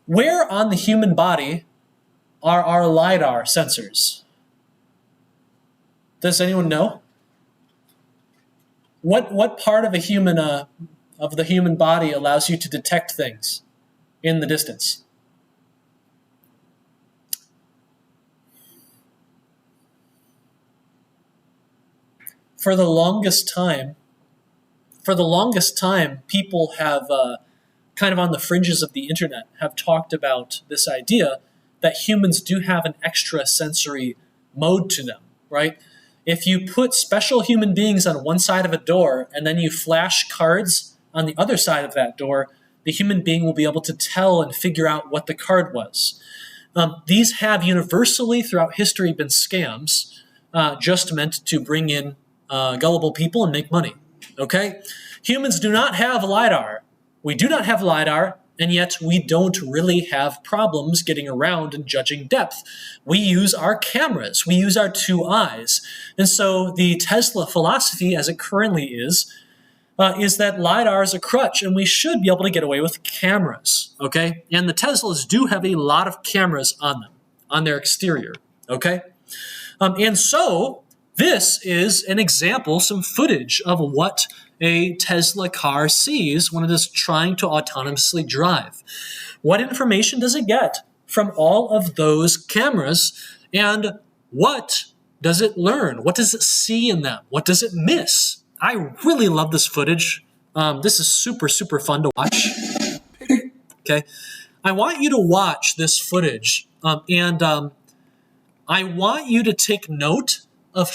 Where on the human body are our LiDAR sensors? Does anyone know? What part of a human of the human body allows you to detect things in the distance? for the longest time, people have kind of on the fringes of the internet have talked about this idea that humans do have an extra sensory mode to them, right? If you put special human beings on one side of a door and then you flash cards on the other side of that door, the human being will be able to tell and figure out what the card was. These have universally throughout history been scams, just meant to bring in gullible people and make money, okay? Humans do not have LiDAR. We do not have LiDAR, and yet we don't really have problems getting around and judging depth. We use our cameras. We use our two eyes. And so the Tesla philosophy, as it currently is that LiDAR is a crutch, and we should be able to get away with cameras, okay? And the Teslas do have a lot of cameras on them, on their exterior, okay? And so this is an example, some footage of what a Tesla car sees when it is trying to autonomously drive. What information does it get from all of those cameras, and what does it learn? What does it see in them? What does it miss? I really love this footage. This is super, super fun to watch. Okay, I want you to watch this footage, and I want you to take note of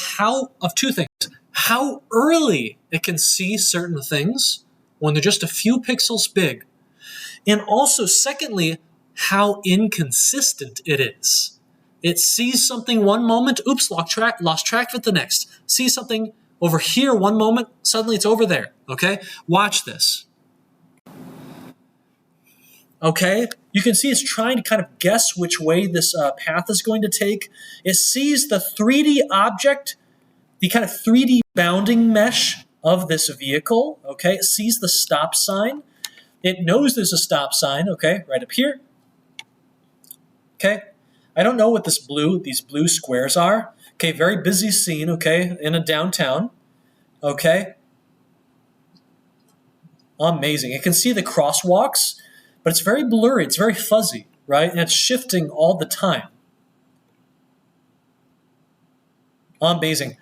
two things. How early it can see certain things when they're just a few pixels big. And also, secondly, how inconsistent it is. It sees something one moment, oops, lost track of it the next. Sees something over here one moment, suddenly it's over there, okay? Watch this. Okay, you can see it's trying to kind of guess which way this path is going to take. It sees the 3D object, the kind of 3D bounding mesh of this vehicle, okay? It sees the stop sign. It knows there's a stop sign, okay, right up here. Okay, I don't know what these blue squares are. Okay, very busy scene, okay, in a downtown, okay? Amazing. It can see the crosswalks, but it's very blurry, it's very fuzzy, right? And it's shifting all the time. Amazing.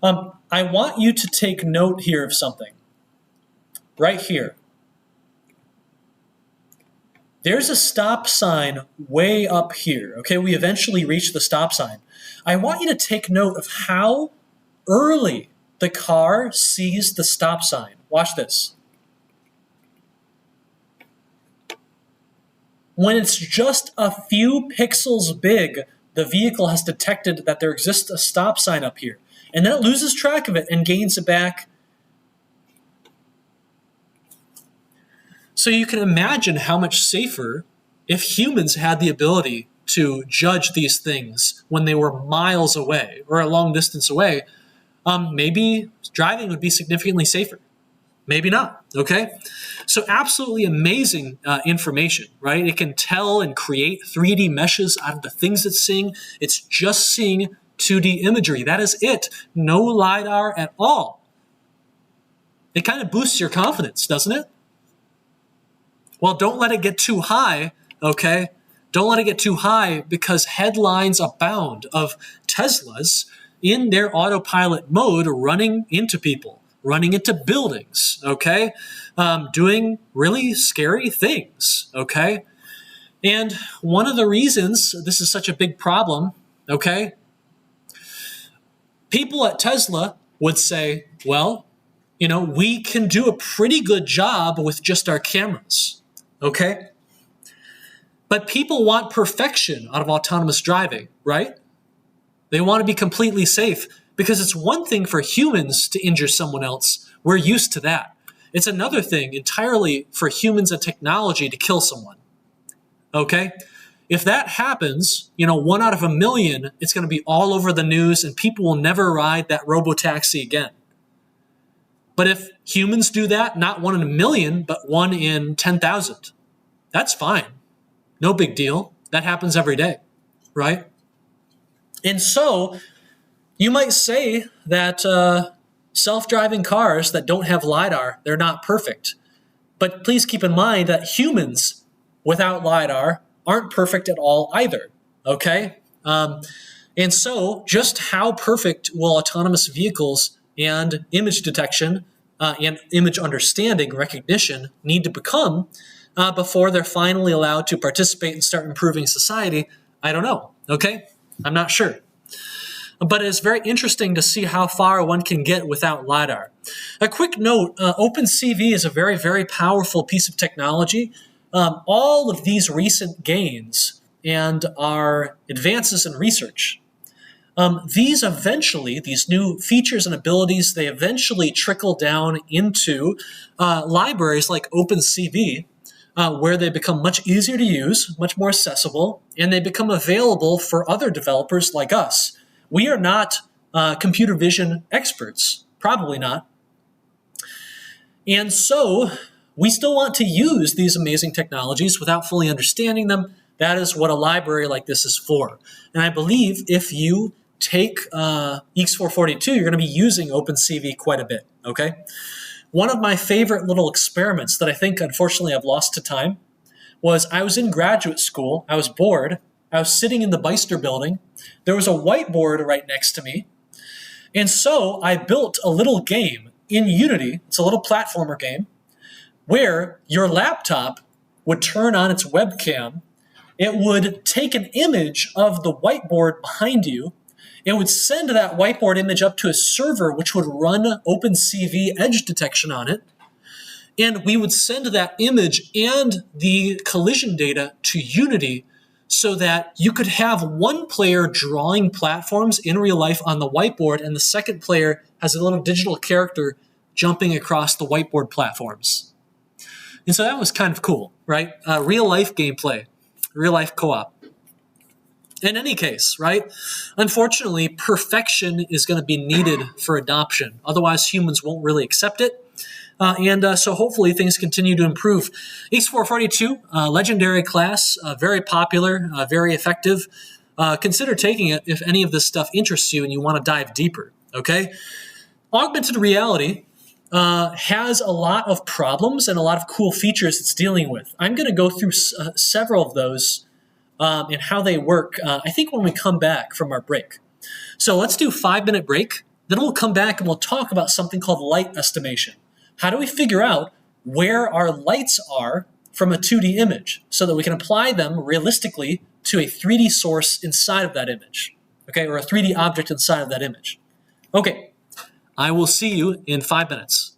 I want you to take note here of something. Right here. There's a stop sign way up here. Okay, we eventually reach the stop sign. I want you to take note of how early the car sees the stop sign. Watch this. When it's just a few pixels big, the vehicle has detected that there exists a stop sign up here. And then it loses track of it and gains it back. So you can imagine how much safer if humans had the ability to judge these things when they were miles away or a long distance away. Maybe driving would be significantly safer. Maybe not, okay? So absolutely amazing information, right? It can tell and create 3D meshes out of the things it's seeing. It's just seeing 2D imagery. That is it. No LiDAR at all. It kind of boosts your confidence, doesn't it? Well, don't let it get too high, okay? Don't let it get too high, because headlines abound of Teslas in their autopilot mode running into people, running into buildings, okay? Doing really scary things, okay? And one of the reasons this is such a big problem, okay? People at Tesla would say, well, you know, we can do a pretty good job with just our cameras, okay? But people want perfection out of autonomous driving, right? They want to be completely safe, because it's one thing for humans to injure someone else. We're used to that. It's another thing entirely for humans and technology to kill someone, okay? If that happens, you know, 1 out of a million, it's going to be all over the news and people will never ride that robotaxi again. But if humans do that, not 1 in a million, but 1 in 10,000, that's fine. No big deal. That happens every day, right? And so you might say that self-driving cars that don't have LiDAR, they're not perfect. But please keep in mind that humans without LiDAR aren't perfect at all either, okay? And so just how perfect will autonomous vehicles and image detection and image understanding, recognition, need to become before they're finally allowed to participate and start improving society? I don't know, okay? I'm not sure. But it's very interesting to see how far one can get without LiDAR. A quick note, OpenCV is a very, very powerful piece of technology. All of these recent gains and our advances in research, these new features and abilities, they eventually trickle down into libraries like OpenCV, where they become much easier to use, much more accessible, and they become available for other developers like us. We are not computer vision experts, probably not. And so we still want to use these amazing technologies without fully understanding them. That is what a library like this is for. And I believe if you take EECS 442, you're going to be using OpenCV quite a bit, okay? One of my favorite little experiments that I think, unfortunately, I've lost to time was I was in graduate school. I was bored. I was sitting in the Beister building. There was a whiteboard right next to me. And so I built a little game in Unity. It's a little platformer game where your laptop would turn on its webcam. It would take an image of the whiteboard behind you. It would send that whiteboard image up to a server which would run OpenCV edge detection on it. And we would send that image and the collision data to Unity so that you could have one player drawing platforms in real life on the whiteboard, and the second player has a little digital character jumping across the whiteboard platforms. And so that was kind of cool, right? Real life gameplay, real life co-op. In any case, right? Unfortunately, perfection is going to be needed for adoption. Otherwise, humans won't really accept it. So hopefully things continue to improve. EECS 442, legendary class, very popular, very effective. Consider taking it if any of this stuff interests you and you want to dive deeper, okay? Augmented reality has a lot of problems and a lot of cool features it's dealing with. I'm going to go through several of those and how they work, I think when we come back from our break. So let's do a 5-minute break. Then we'll come back and we'll talk about something called light estimation. How do we figure out where our lights are from a 2D image so that we can apply them realistically to a 3D source inside of that image, okay, or a 3D object inside of that image? Okay, I will see you in 5 minutes.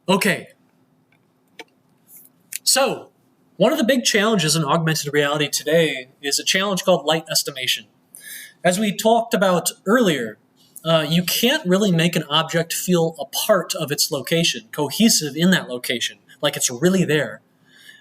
Okay. So, one of the big challenges in augmented reality today is a challenge called light estimation. As we talked about earlier, you can't really make an object feel a part of its location, cohesive in that location, like it's really there,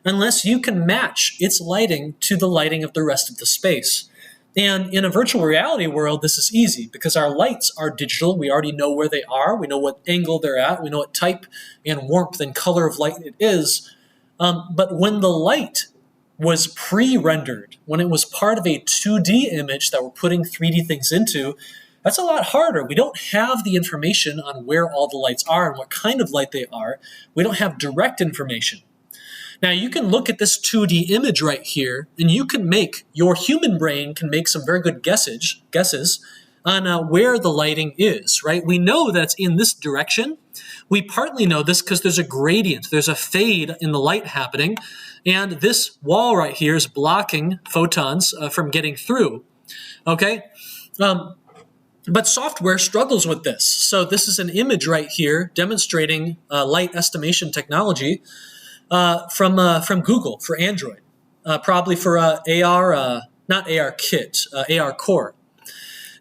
unless you can match its lighting to the lighting of the rest of the space. And in a virtual reality world, this is easy because our lights are digital. We already know where they are. We know what angle they're at. We know what type and warmth and color of light it is. But when the light was pre-rendered, when it was part of a 2D image that we're putting 3D things into, that's a lot harder. We don't have the information on where all the lights are and what kind of light they are. We don't have direct information. Now you can look at this 2D image right here, and you can make, your human brain can make some very good guesses on where the lighting is, right? We know that it's in this direction. We partly know this because there's a gradient, there's a fade in the light happening, and this wall right here is blocking photons from getting through, okay? But software struggles with this. So this is an image right here demonstrating light estimation technology from Google for Android, probably for AR, not ARKit, AR Core.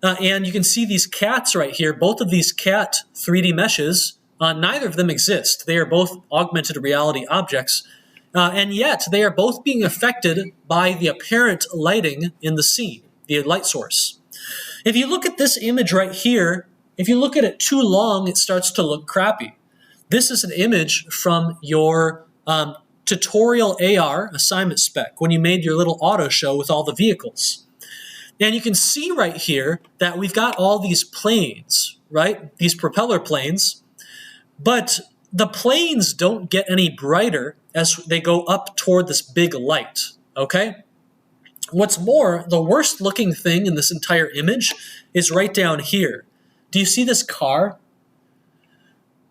And you can see these cats right here, both of these cat 3D meshes, neither of them exist. They are both augmented reality objects, and yet they are both being affected by the apparent lighting in the scene, the light source. If you look at this image right here, if you look at it too long, it starts to look crappy. This is an image from your tutorial AR assignment spec when you made your little auto show with all the vehicles. And you can see right here that we've got all these planes, right? These propeller planes, but the planes don't get any brighter as they go up toward this big light, okay? What's more, the worst looking thing in this entire image is right down here. Do you see this car?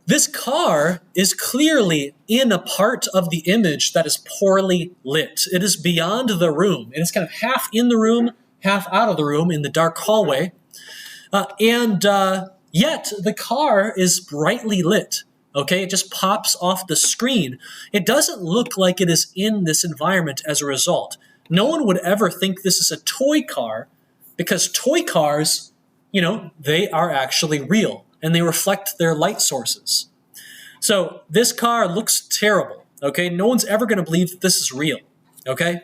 This car is clearly in a part of the image that is poorly lit. It is beyond the room. It is kind of half in the room, half out of the room in the dark hallway. Yet the car is brightly lit. Okay, it just pops off the screen. It doesn't look like it is in this environment as a result. No one would ever think this is a toy car because toy cars, they are actually real and they reflect their light sources. So this car looks terrible, okay? No one's ever going to believe that this is real, okay?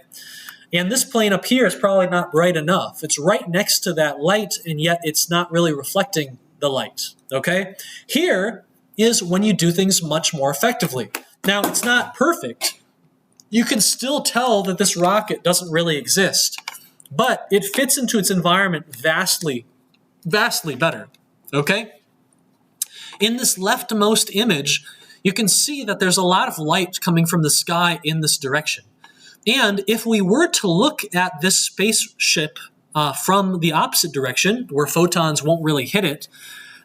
And this plane up here is probably not bright enough. It's right next to that light, and yet it's not really reflecting the light, okay? Here is when you do things much more effectively. Now, it's not perfect. You can still tell that this rocket doesn't really exist, but it fits into its environment vastly, vastly better, okay? In this leftmost image, you can see that there's a lot of light coming from the sky in this direction. And if we were to look at this spaceship from the opposite direction, where photons won't really hit it,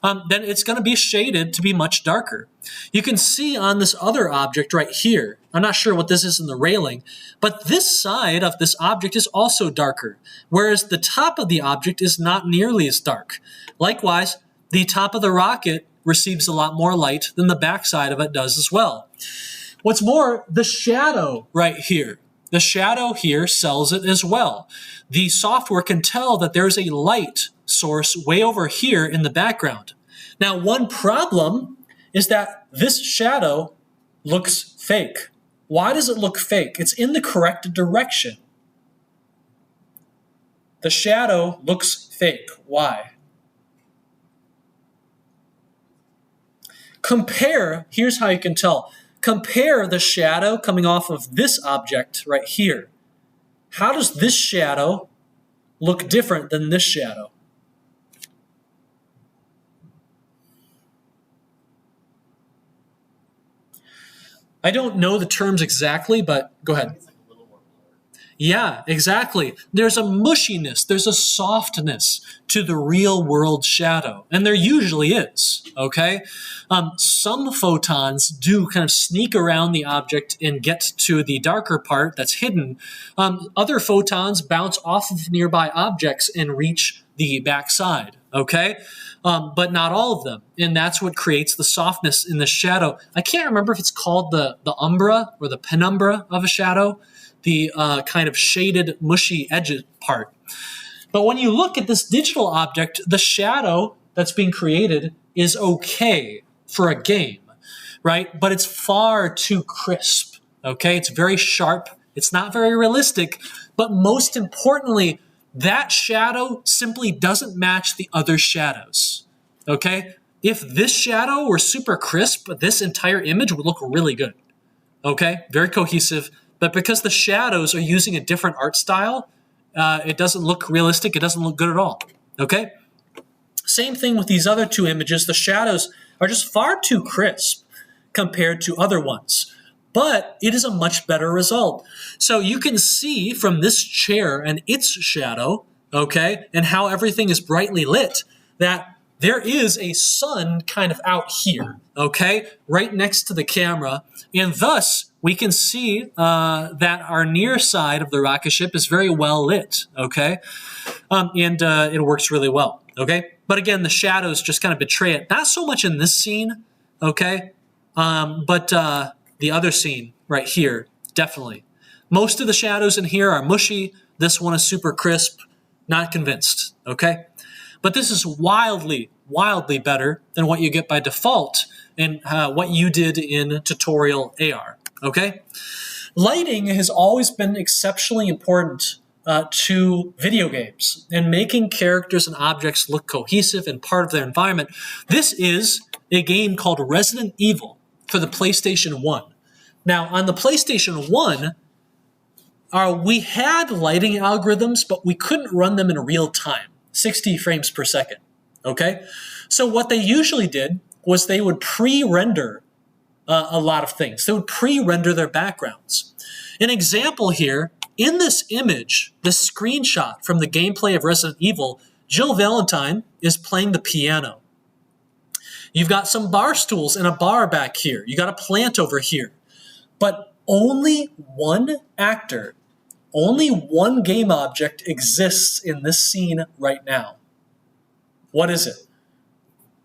then it's going to be shaded to be much darker. You can see on this other object right here, I'm not sure what this is in the railing, but this side of this object is also darker, whereas the top of the object is not nearly as dark. Likewise, the top of the rocket receives a lot more light than the backside of it does as well. What's more, the shadow right here, the shadow here sells it as well. The software can tell that there's a light source way over here in the background. Now, one problem is that this shadow looks fake. Why does it look fake? It's in the correct direction. The shadow looks fake. Why? Here's how you can tell. Compare the shadow coming off of this object right here. How does this shadow look different than this shadow? I don't know the terms exactly, but go ahead. Yeah, exactly. There's a mushiness, there's a softness to the real world shadow, and there usually is, okay? Some photons do kind of sneak around the object and get to the darker part that's hidden. Other photons bounce off of nearby objects and reach the backside, okay? But not all of them, and that's what creates the softness in the shadow. I can't remember if it's called the umbra or the penumbra of a shadow, the kind of shaded, mushy edge part. But when you look at this digital object, the shadow that's being created is okay for a game, right? But it's far too crisp, okay? It's very sharp. It's not very realistic. But most importantly, that shadow simply doesn't match the other shadows, okay? If this shadow were super crisp, this entire image would look really good, okay? Very cohesive. But because the shadows are using a different art style, it doesn't look realistic. It doesn't look good at all, okay? Same thing with these other two images. The shadows are just far too crisp compared to other ones. But it is a much better result. So you can see from this chair and its shadow, okay, and how everything is brightly lit, that there is a sun kind of out here, okay, right next to the camera. And thus, we can see that our near side of the rocket ship is very well lit, okay? And it works really well, okay? But again, the shadows just kind of betray it. Not so much in this scene, okay? But the other scene right here, definitely. Most of the shadows in here are mushy. This one is super crisp. Not convinced, okay? But this is wildly, wildly better than what you get by default and what you did in tutorial AR. Okay? Lighting has always been exceptionally important to video games and making characters and objects look cohesive and part of their environment. This is a game called Resident Evil for the PlayStation 1. Now, on the PlayStation 1, we had lighting algorithms, but we couldn't run them in real time, 60 frames per second. Okay? So what they usually did was they would pre-render a lot of things. They would pre-render their backgrounds. An example here, in this image, this screenshot from the gameplay of Resident Evil, Jill Valentine is playing the piano. You've got some bar stools and a bar back here. You got a plant over here. But only one actor, only one game object exists in this scene right now. What is it?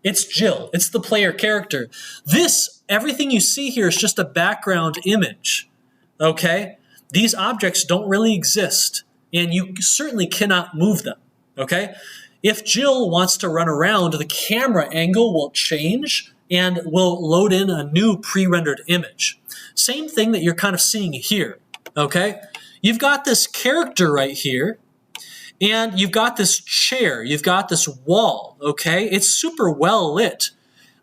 It's Jill. It's the player character. Everything you see here is just a background image, okay? These objects don't really exist, and you certainly cannot move them, okay? If Jill wants to run around, the camera angle will change and will load in a new pre-rendered image. Same thing that you're kind of seeing here, okay? You've got this character right here, and you've got this chair, you've got this wall, okay? It's super well lit,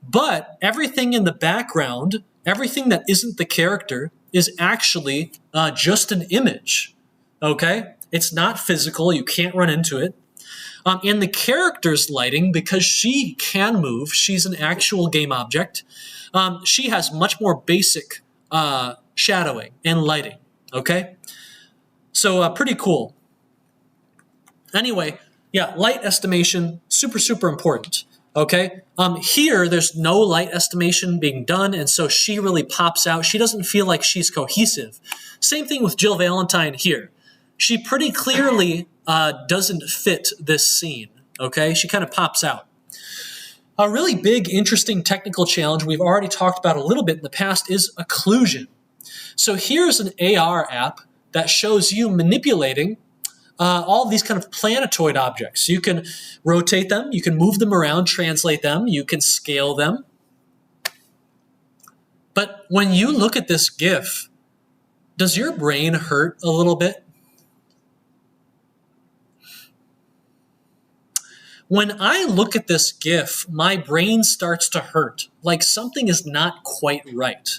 but everything in the background, everything that isn't the character is actually just an image, okay? It's not physical, you can't run into it. And the character's lighting, because she can move, she's an actual game object, she has much more basic shadowing and lighting, okay? So pretty cool. Anyway, yeah, light estimation, super, super important, okay? Here, there's no light estimation being done, and so she really pops out. She doesn't feel like she's cohesive. Same thing with Jill Valentine here. She pretty clearly doesn't fit this scene, okay? She kind of pops out. A really big, interesting technical challenge we've already talked about a little bit in the past is occlusion. So here's an AR app that shows you manipulating all these kind of planetoid objects. You can rotate them, you can move them around, translate them, you can scale them. But when you look at this GIF, does your brain hurt a little bit? When I look at this GIF, my brain starts to hurt, like something is not quite right.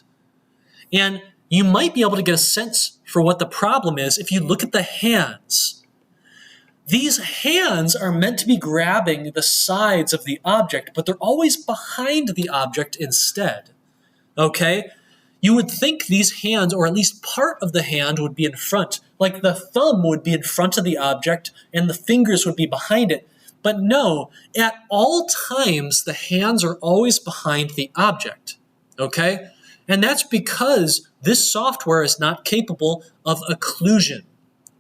And you might be able to get a sense for what the problem is if you look at the hands. These hands are meant to be grabbing the sides of the object, but they're always behind the object instead, okay? You would think these hands, or at least part of the hand, would be in front, like the thumb would be in front of the object and the fingers would be behind it. But no, at all times, the hands are always behind the object, okay? And that's because this software is not capable of occlusion,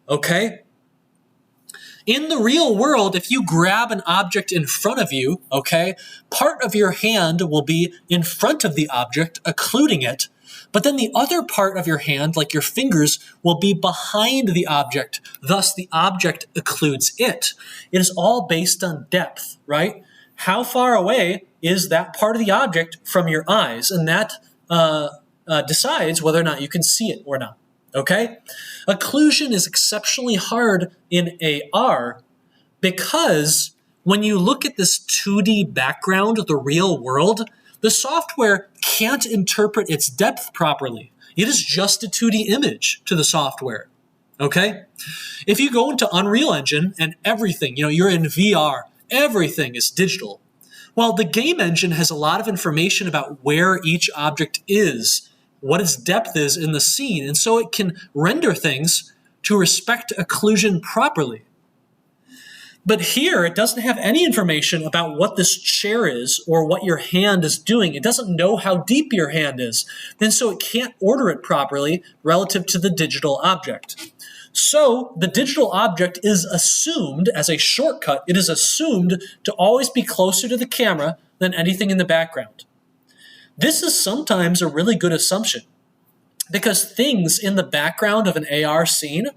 okay? In the real world, if you grab an object in front of you, okay, part of your hand will be in front of the object, occluding it, but then the other part of your hand, like your fingers, will be behind the object. Thus, the object occludes it. It is all based on depth, right? How far away is that part of the object from your eyes? And that decides whether or not you can see it or not, okay? Occlusion is exceptionally hard in AR because when you look at this 2D background of the real world, the software can't interpret its depth properly. It is just a 2D image to the software, okay? If you go into Unreal Engine and everything, you're in VR, everything is digital. Well, the game engine has a lot of information about where each object is, what its depth is in the scene, and so it can render things to respect occlusion properly. But here, it doesn't have any information about what this chair is or what your hand is doing. It doesn't know how deep your hand is, and so it can't order it properly relative to the digital object. So the digital object is assumed, as a shortcut, it is assumed to always be closer to the camera than anything in the background. This is sometimes a really good assumption because things in the background of an AR scene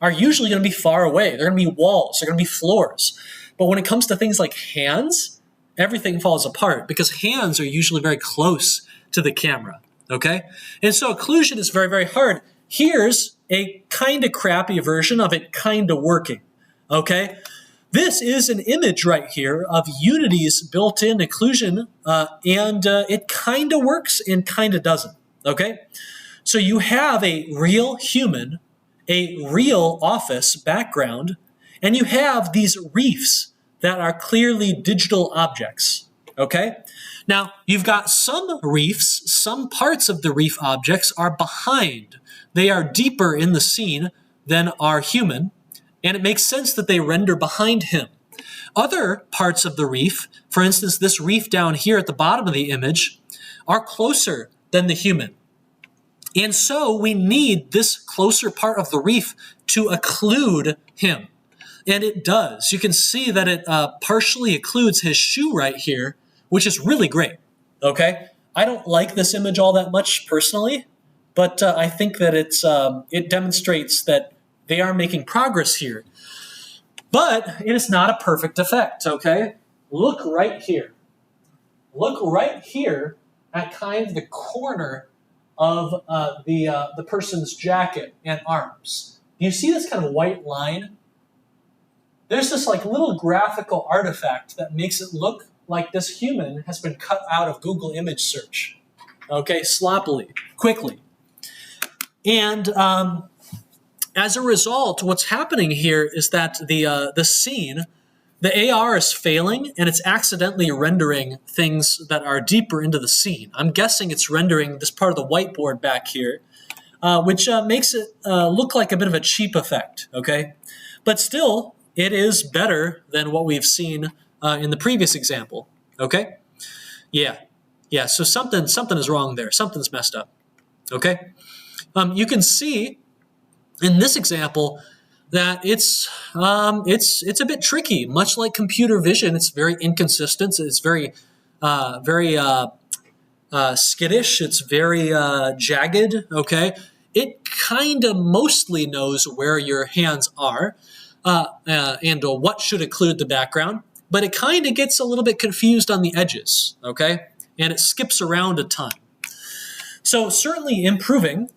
are usually going to be far away. They're going to be walls. They're going to be floors. But when it comes to things like hands, everything falls apart because hands are usually very close to the camera, okay? And so occlusion is very, very hard. Here's a kind of crappy version of it kind of working, okay? This is an image right here of Unity's built-in occlusion, and it kind of works and kind of doesn't, okay? So you have a real human, a real office background, and you have these reefs that are clearly digital objects, okay? Now, you've got some reefs, some parts of the reef objects are behind. They are deeper in the scene than our human, and it makes sense that they render behind him. Other parts of the reef, for instance, this reef down here at the bottom of the image, are closer than the human. And so we need this closer part of the reef to occlude him. And it does. You can see that it partially occludes his shoe right here, which is really great, okay? I don't like this image all that much personally, but I think that it demonstrates that they are making progress here. But it is not a perfect effect, okay? Look right here. Look right here at kind of the corner of the person's jacket and arms. Do you see this kind of white line? There's this like little graphical artifact that makes it look like this human has been cut out of Google image search, okay, sloppily, quickly. And as a result, what's happening here is that the scene, the AR is failing and it's accidentally rendering things that are deeper into the scene. I'm guessing it's rendering this part of the whiteboard back here, which makes it look like a bit of a cheap effect, okay? But still, it is better than what we've seen in the previous example, okay? Yeah, so something is wrong there. Something's messed up, okay? You can see in this example that it's a bit tricky. Much like computer vision, it's very inconsistent. It's very skittish. It's very jagged. Okay, it kind of mostly knows where your hands are and what should occlude the background, but it kind of gets a little bit confused on the edges. Okay, and it skips around a ton. So certainly improving.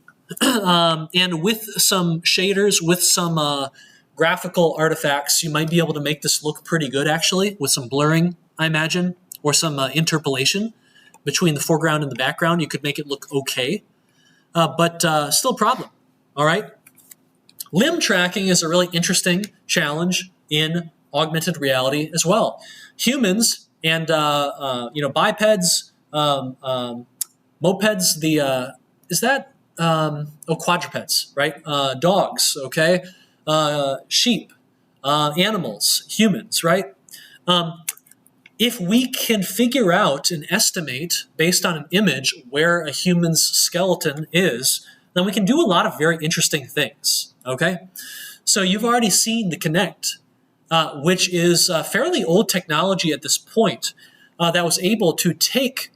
And with some shaders, with some graphical artifacts, you might be able to make this look pretty good, actually, with some blurring, I imagine, or some interpolation between the foreground and the background. You could make it look okay, but still a problem, all right? Limb tracking is a really interesting challenge in augmented reality as well. Humans and, bipeds, mopeds, is that quadrupeds, right? Dogs, okay? Sheep, animals, humans, right? If we can figure out and estimate based on an image where a human's skeleton is, then we can do a lot of very interesting things, okay? So you've already seen the Kinect, which is fairly old technology at this point that was able to take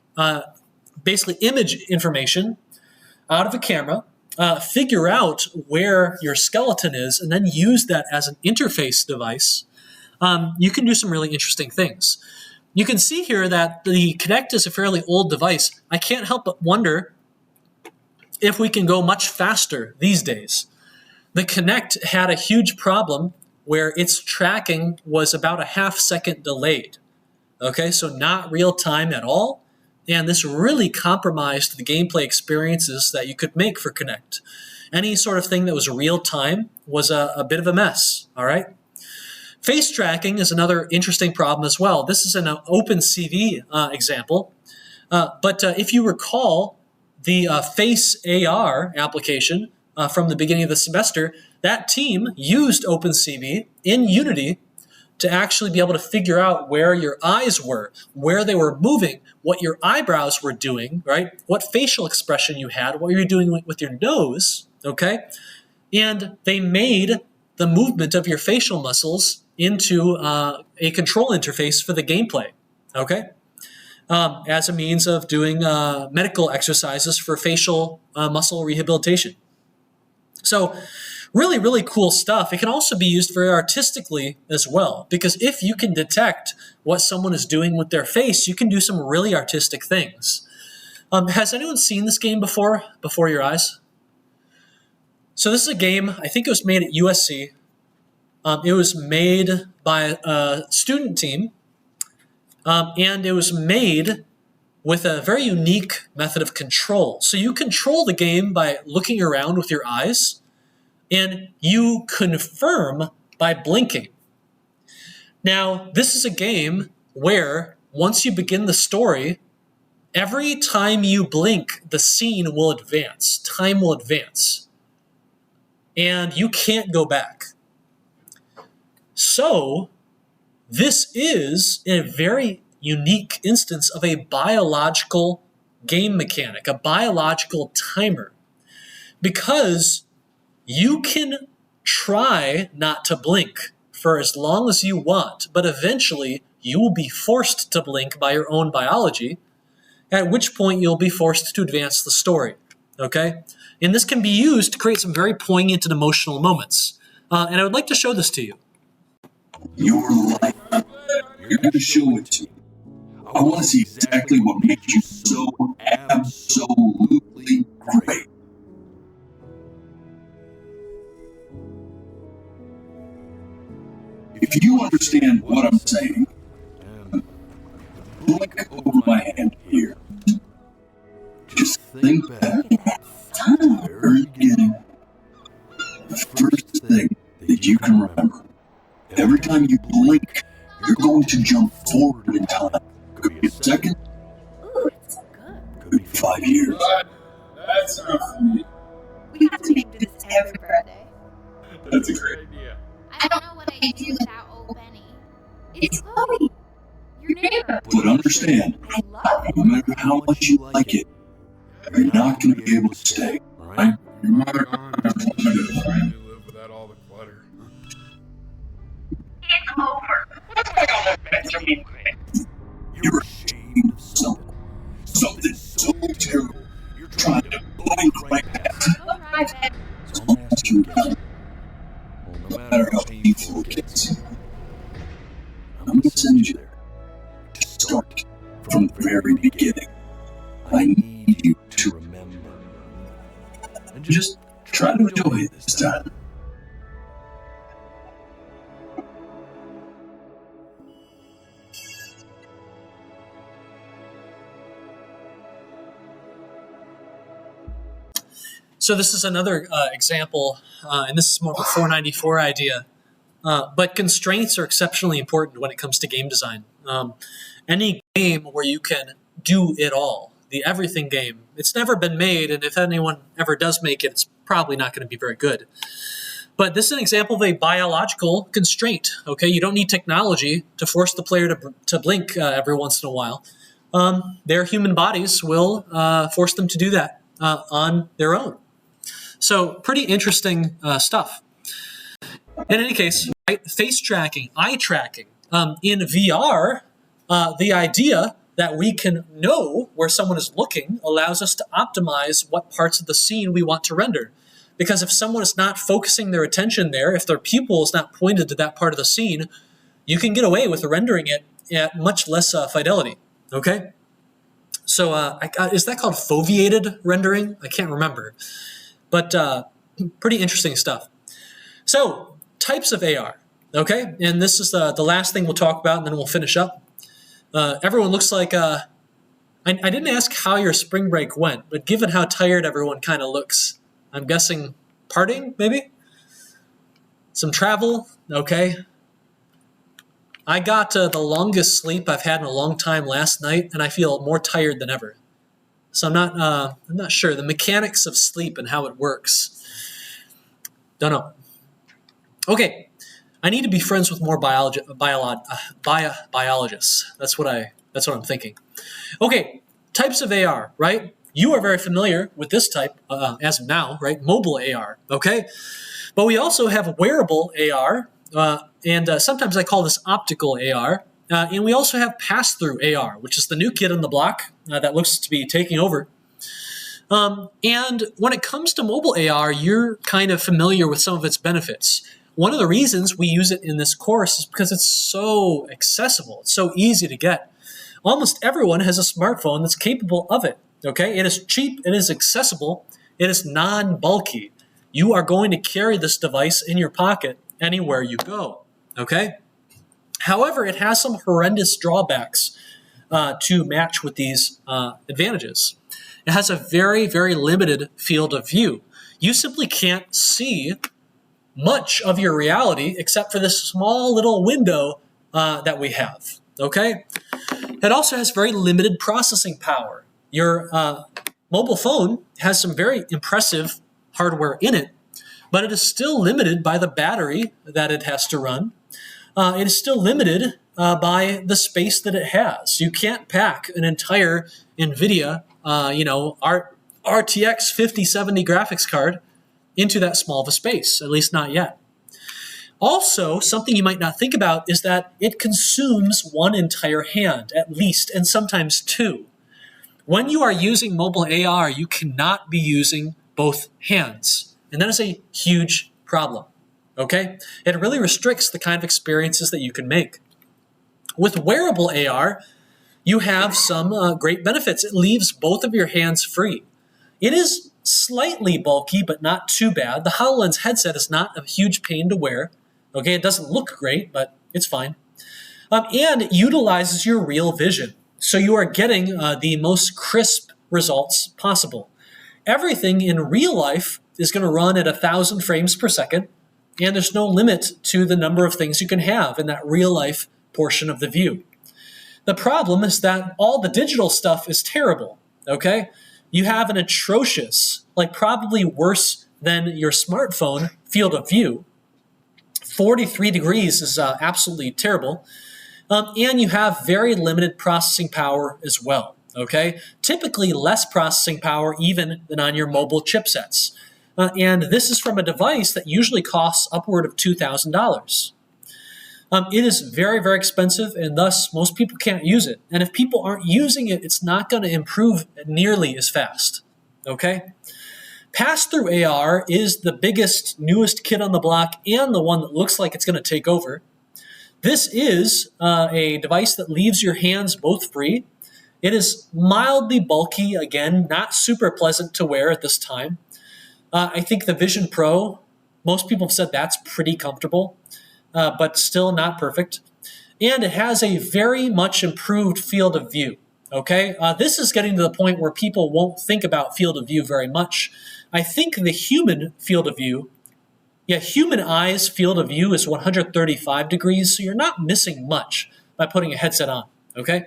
basically image information out of a camera, figure out where your skeleton is, and then use that as an interface device. You can do some really interesting things. You can see here that the Kinect is a fairly old device. I can't help but wonder if we can go much faster these days. The Kinect had a huge problem where its tracking was about a half-second delayed. Okay, so not real time at all. And this really compromised the gameplay experiences that you could make for Kinect. Any sort of thing that was real time was a bit of a mess, all right? Face tracking is another interesting problem as well. This is an OpenCV example. But if you recall the Face AR application from the beginning of the semester, that team used OpenCV in Unity to actually be able to figure out where your eyes were, where they were moving, what your eyebrows were doing, right? What facial expression you had, what you were doing with your nose, okay? And they made the movement of your facial muscles into a control interface for the gameplay, okay? As a means of doing medical exercises for facial muscle rehabilitation. So really, really cool stuff. It can also be used very artistically as well, because if you can detect what someone is doing with their face, you can do some really artistic things. Has anyone seen this game before your eyes? So this is a game, I think it was made at USC. It was made by a student team, and it was made with a very unique method of control. So you control the game by looking around with your eyes, and you confirm by blinking. Now, this is a game where once you begin the story, every time you blink, the scene will advance, time will advance, and you can't go back. So, this is a very unique instance of a biological game mechanic, a biological timer, because you can try not to blink for as long as you want, but eventually you will be forced to blink by your own biology, at which point you'll be forced to advance the story, okay? And this can be used to create some very poignant and emotional moments. And I would like to show this to you.
Your life. You're going to show it to me. I want to see exactly what makes you so absolutely great. If you understand what I'm saying, look over my hand here. Just think back to the very beginning. The first thing that you can remember. Every time you blink, you're going to jump forward in time. Could be a second. Could be 5 years.
That's enough for me.
We have to make this every birthday.
That's a great idea.
I don't know what I'd do without old Benny.
It's Chloe, your neighbor.
But understand,
I love it.
no matter how much you like it, you're not going to be able to stay, right?
You might have to finally live without all the clutter.
It's over.
You're ashamed of something. Something so terrible. You're trying to blink like that.
Go private.
So I'm asking you again. No matter how painful it gets, I'm going to send you there to start from the very beginning. I need you to remember. And just try to enjoy it this time.
So this is another example, and this is more of a 494 idea. But constraints are exceptionally important when it comes to game design. Any game where you can do it all, the everything game. It's never been made, and if anyone ever does make it, it's probably not going to be very good. But this is an example of a biological constraint, okay? You don't need technology to force the player to blink every once in a while. Their human bodies will force them to do that on their own. So pretty interesting stuff. In any case, right, face tracking, eye tracking. In VR, the idea that we can know where someone is looking allows us to optimize what parts of the scene we want to render. Because if someone is not focusing their attention there, if their pupil is not pointed to that part of the scene, you can get away with rendering it at much less fidelity, okay? So is that called foveated rendering? I can't remember. But pretty interesting stuff. So types of AR, okay? And this is the last thing we'll talk about, and then we'll finish up. Everyone looks like... I didn't ask how your spring break went, but given how tired everyone kind of looks, I'm guessing partying, maybe? Some travel, okay. I got the longest sleep I've had in a long time last night, and I feel more tired than ever. So I'm not sure. The mechanics of sleep and how it works. Don't know. Okay, I need to be friends with more biologists. That's what I'm thinking. Okay, types of AR, right? You are very familiar with this type as of now, right? Mobile AR, okay? But we also have wearable AR, and sometimes I call this optical AR. And we also have pass-through AR, which is the new kid on the block that looks to be taking over. And when it comes to mobile AR, you're kind of familiar with some of its benefits. One of the reasons we use it in this course is because it's so accessible. It's so easy to get. Almost everyone has a smartphone that's capable of it. Okay, it is cheap, it is accessible, it is non-bulky. You are going to carry this device in your pocket anywhere you go, okay? However, it has some horrendous drawbacks to match with these advantages. It has a very, very limited field of view. You simply can't see much of your reality except for this small little window that we have, okay? It also has very limited processing power. Your mobile phone has some very impressive hardware in it, but it is still limited by the battery that it has to run. It is still limited by the space that it has. You can't pack an entire NVIDIA, RTX 5070 graphics card into that small of a space, at least not yet. Also, something you might not think about is that it consumes one entire hand, at least, and sometimes two. When you are using mobile AR, you cannot be using both hands. And that is a huge problem, okay? It really restricts the kind of experiences that you can make. With wearable AR, you have some great benefits. It leaves both of your hands free. It is slightly bulky, but not too bad. The HoloLens headset is not a huge pain to wear. Okay, it doesn't look great, but it's fine. And it utilizes your real vision. So you are getting the most crisp results possible. Everything in real life is going to run at 1,000 frames per second, and there's no limit to the number of things you can have in that real life portion of the view. The problem is that all the digital stuff is terrible, okay? You have an atrocious, like probably worse than your smartphone field of view. 43 degrees is absolutely terrible. And you have very limited processing power as well, okay? Typically less processing power even than on your mobile chipsets. And this is from a device that usually costs upward of $2,000. It is very, very expensive, and thus most people can't use it. And if people aren't using it, it's not going to improve nearly as fast, okay? Pass-through AR is the biggest, newest kid on the block and the one that looks like it's going to take over. This is a device that leaves your hands both free. It is mildly bulky, again, not super pleasant to wear at this time. I think the Vision Pro, most people have said that's pretty comfortable, but still not perfect. And it has a very much improved field of view, okay? This is getting to the point where people won't think about field of view very much. I think the human field of view, human eyes field of view is 135 degrees, so you're not missing much by putting a headset on, okay?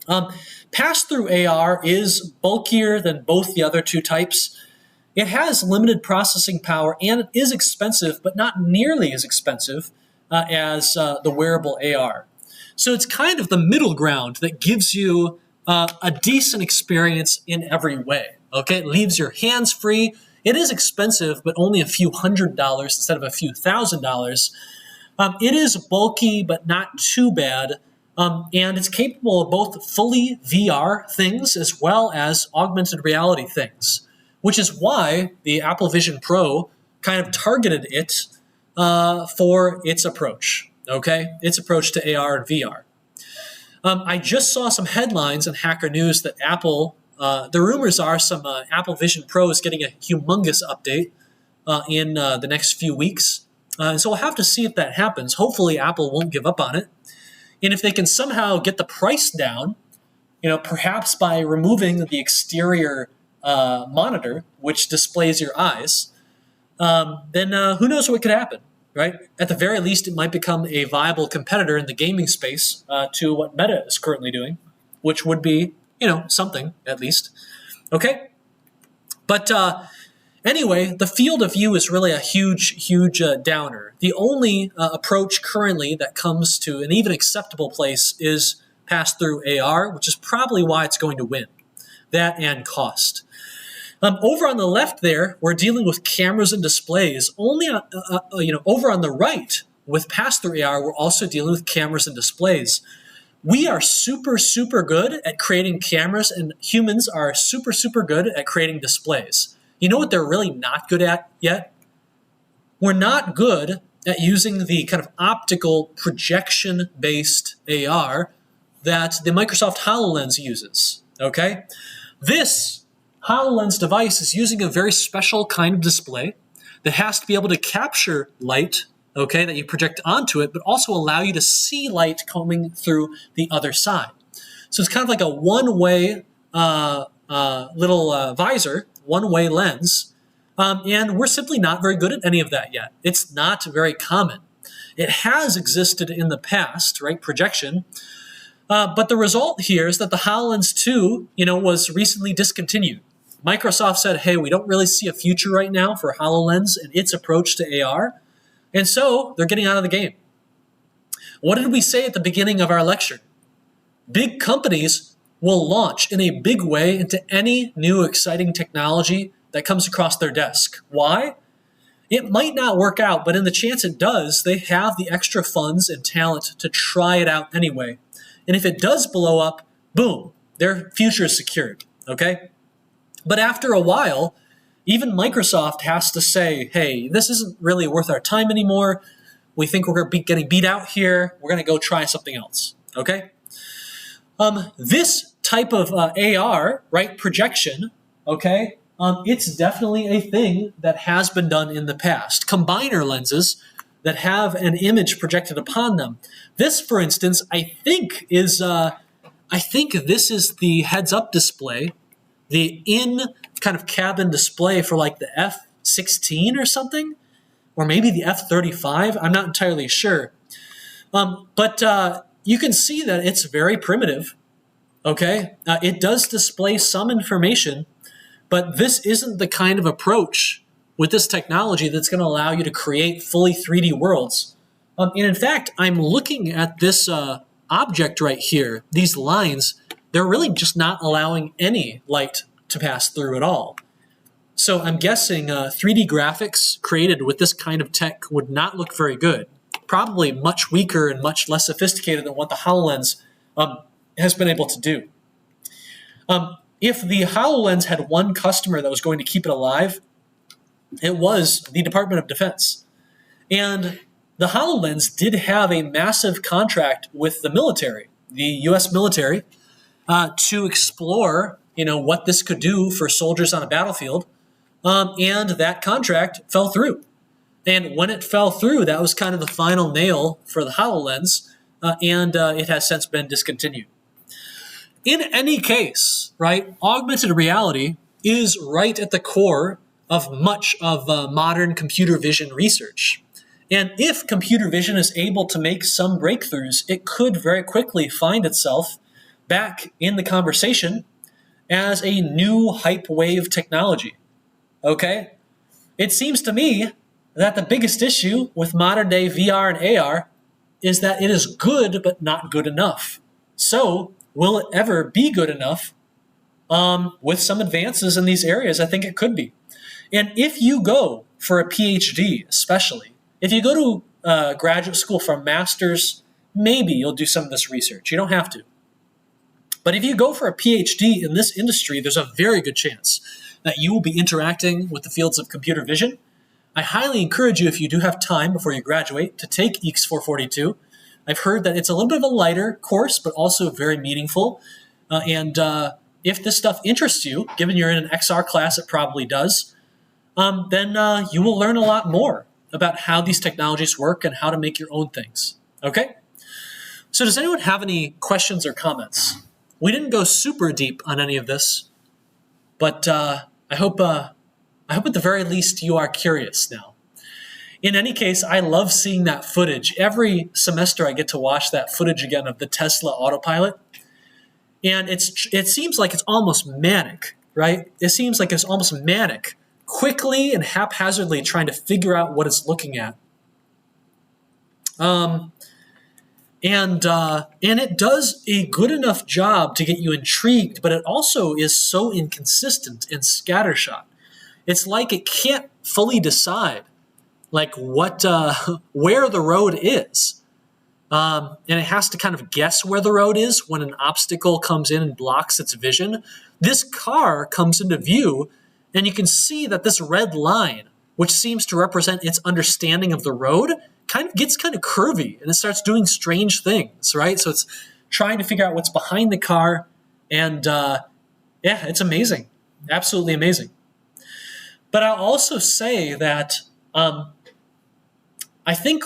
Pass-through AR is bulkier than both the other two types. It has limited processing power and it is expensive, but not nearly as expensive as the wearable AR. So it's kind of the middle ground that gives you a decent experience in every way. Okay, it leaves your hands free. It is expensive, but only a few $100s instead of a few $1,000s. It is bulky, but not too bad. And it's capable of both fully VR things as well as augmented reality things, which is why the Apple Vision Pro kind of targeted it for its approach, okay? Its approach to AR and VR. I just saw some headlines in Hacker News that Apple, the rumors are some Apple Vision Pro is getting a humongous update in the next few weeks. And so we'll have to see if that happens. Hopefully Apple won't give up on it. And if they can somehow get the price down, perhaps by removing the exterior monitor, which displays your eyes, then who knows what could happen, right? At the very least, it might become a viable competitor in the gaming space to what Meta is currently doing, which would be, something at least. Okay? But anyway, the field of view is really a huge downer. The only approach currently that comes to an even acceptable place is pass-through AR, which is probably why it's going to win. That and cost. Over on the left there, we're dealing with cameras and displays. Only over on the right, with pass-through AR, we're also dealing with cameras and displays. We are super good at creating cameras, and humans are super good at creating displays. You know what they're really not good at yet? We're not good at using the kind of optical projection-based AR that the Microsoft HoloLens uses, okay? This HoloLens device is using a very special kind of display that has to be able to capture light, okay, that you project onto it, but also allow you to see light coming through the other side. So it's kind of like a one-way little visor, one-way lens, and we're simply not very good at any of that yet. It's not very common. It has existed in the past, right, projection, but the result here is that the HoloLens 2, was recently discontinued. Microsoft said, hey, we don't really see a future right now for HoloLens and its approach to AR, and so they're getting out of the game. What did we say at the beginning of our lecture? Big companies will launch in a big way into any new exciting technology that comes across their desk. Why? It might not work out, but in the chance it does, they have the extra funds and talent to try it out anyway. And if it does blow up, boom, their future is secured, okay? But after a while, even Microsoft has to say, hey, this isn't really worth our time anymore. We think we're getting beat out here. We're going to go try something else, okay? This type of AR, right, projection, okay, it's definitely a thing that has been done in the past. Combiner lenses that have an image projected upon them. This, for instance, I think this is the heads-up display, the in kind of cabin display for like the F-16 or something, or maybe the F-35. I'm not entirely sure. But you can see that it's very primitive, okay? It does display some information, but this isn't the kind of approach with this technology that's going to allow you to create fully 3D worlds. And in fact, I'm looking at this object right here, these lines, they're really just not allowing any light to pass through at all. So I'm guessing 3D graphics created with this kind of tech would not look very good. Probably much weaker and much less sophisticated than what the HoloLens has been able to do. If the HoloLens had one customer that was going to keep it alive, it was the Department of Defense. And the HoloLens did have a massive contract with the military, the U.S. military, to explore, what this could do for soldiers on a battlefield. And that contract fell through. And when it fell through, that was kind of the final nail for the HoloLens, and it has since been discontinued. In any case, right, augmented reality is right at the core of much of modern computer vision research. And if computer vision is able to make some breakthroughs, it could very quickly find itself back in the conversation as a new hype wave technology. Okay? It seems to me that the biggest issue with modern day VR and AR is that it is good but not good enough. So, will it ever be good enough? With some advances in these areas, I think it could be. And if you go for a PhD, especially, if you go to graduate school for a master's, maybe you'll do some of this research. You don't have to. But if you go for a PhD in this industry, there's a very good chance that you will be interacting with the fields of computer vision. I highly encourage you, if you do have time before you graduate, to take EECS 442. I've heard that it's a little bit of a lighter course, but also very meaningful. If this stuff interests you, given you're in an XR class, it probably does, then you will learn a lot more about how these technologies work and how to make your own things. Okay? So does anyone have any questions or comments? We didn't go super deep on any of this, but I hope at the very least you are curious now. In any case, I love seeing that footage. Every semester I get to watch that footage again of the Tesla autopilot. And it seems like it's almost manic, right? It seems like it's almost manic, quickly and haphazardly trying to figure out what it's looking at. And it does a good enough job to get you intrigued, but it also is so inconsistent and scattershot. It's like it can't fully decide, like what where the road is. And it has to kind of guess where the road is when an obstacle comes in and blocks its vision. This car comes into view, and you can see that this red line, which seems to represent its understanding of the road, gets kind of curvy, and it starts doing strange things, right? So it's trying to figure out what's behind the car, and it's amazing. Absolutely amazing. But I'll also say that I think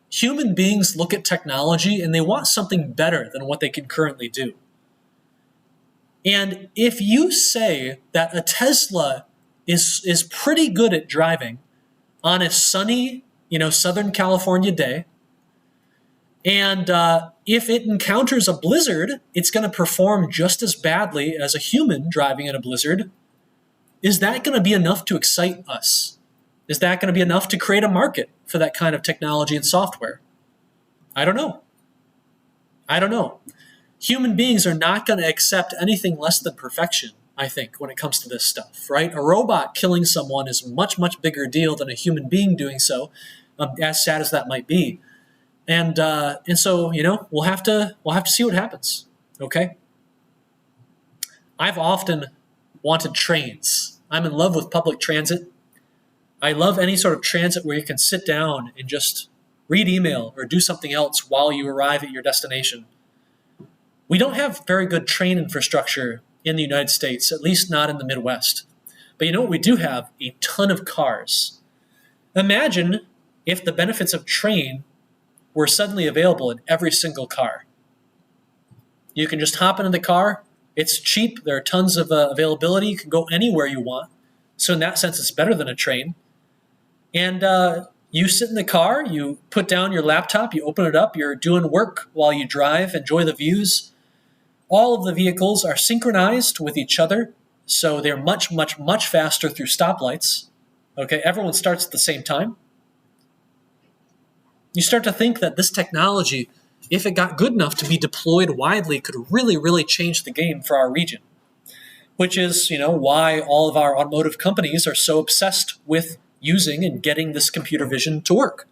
human beings look at technology and they want something better than what they can currently do. And if you say that a Tesla is pretty good at driving on a sunny, Southern California day, and if it encounters a blizzard, it's going to perform just as badly as a human driving in a blizzard, is that going to be enough to excite us? Is that going to be enough to create a market for that kind of technology and software? I don't know. Human beings are not going to accept anything less than perfection, I think, when it comes to this stuff, right? A robot killing someone is a much, much bigger deal than a human being doing so, as sad as that might be. And so, we'll have to see what happens, okay? I've often wanted trains. I'm in love with public transit. I love any sort of transit where you can sit down and just read email or do something else while you arrive at your destination. We don't have very good train infrastructure in the United States, at least not in the Midwest. But you know what we do have? A ton of cars. Imagine if the benefits of train were suddenly available in every single car. You can just hop into the car. It's cheap. There are tons of availability. You can go anywhere you want. So in that sense, it's better than a train. And you sit in the car, you put down your laptop, you open it up, you're doing work while you drive, enjoy the views. All of the vehicles are synchronized with each other, so they're much, much, much faster through stoplights. Okay, everyone starts at the same time. You start to think that this technology, if it got good enough to be deployed widely, could really, really change the game for our region. Which is, why all of our automotive companies are so obsessed with using and getting this computer vision to work.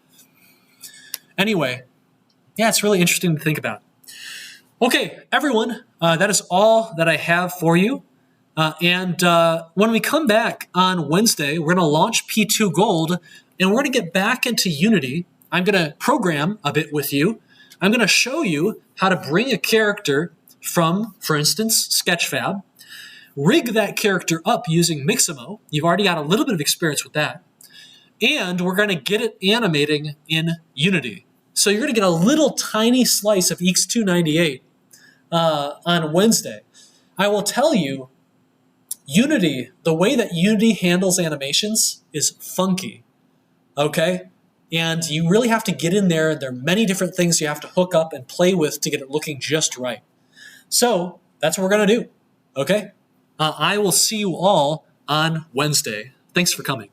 Anyway, it's really interesting to think about. Okay, everyone, that is all that I have for you. And when we come back on Wednesday, we're going to launch P2 Gold, and we're going to get back into Unity. I'm going to program a bit with you. I'm going to show you how to bring a character from, for instance, Sketchfab, rig that character up using Mixamo. You've already got a little bit of experience with that. And we're going to get it animating in Unity. So you're going to get a little tiny slice of EECS 298 on Wednesday. I will tell you, Unity, the way that Unity handles animations is funky, okay? And you really have to get in there. There are many different things you have to hook up and play with to get it looking just right. So that's what we're going to do. Okay? I will see you all on Wednesday. Thanks for coming.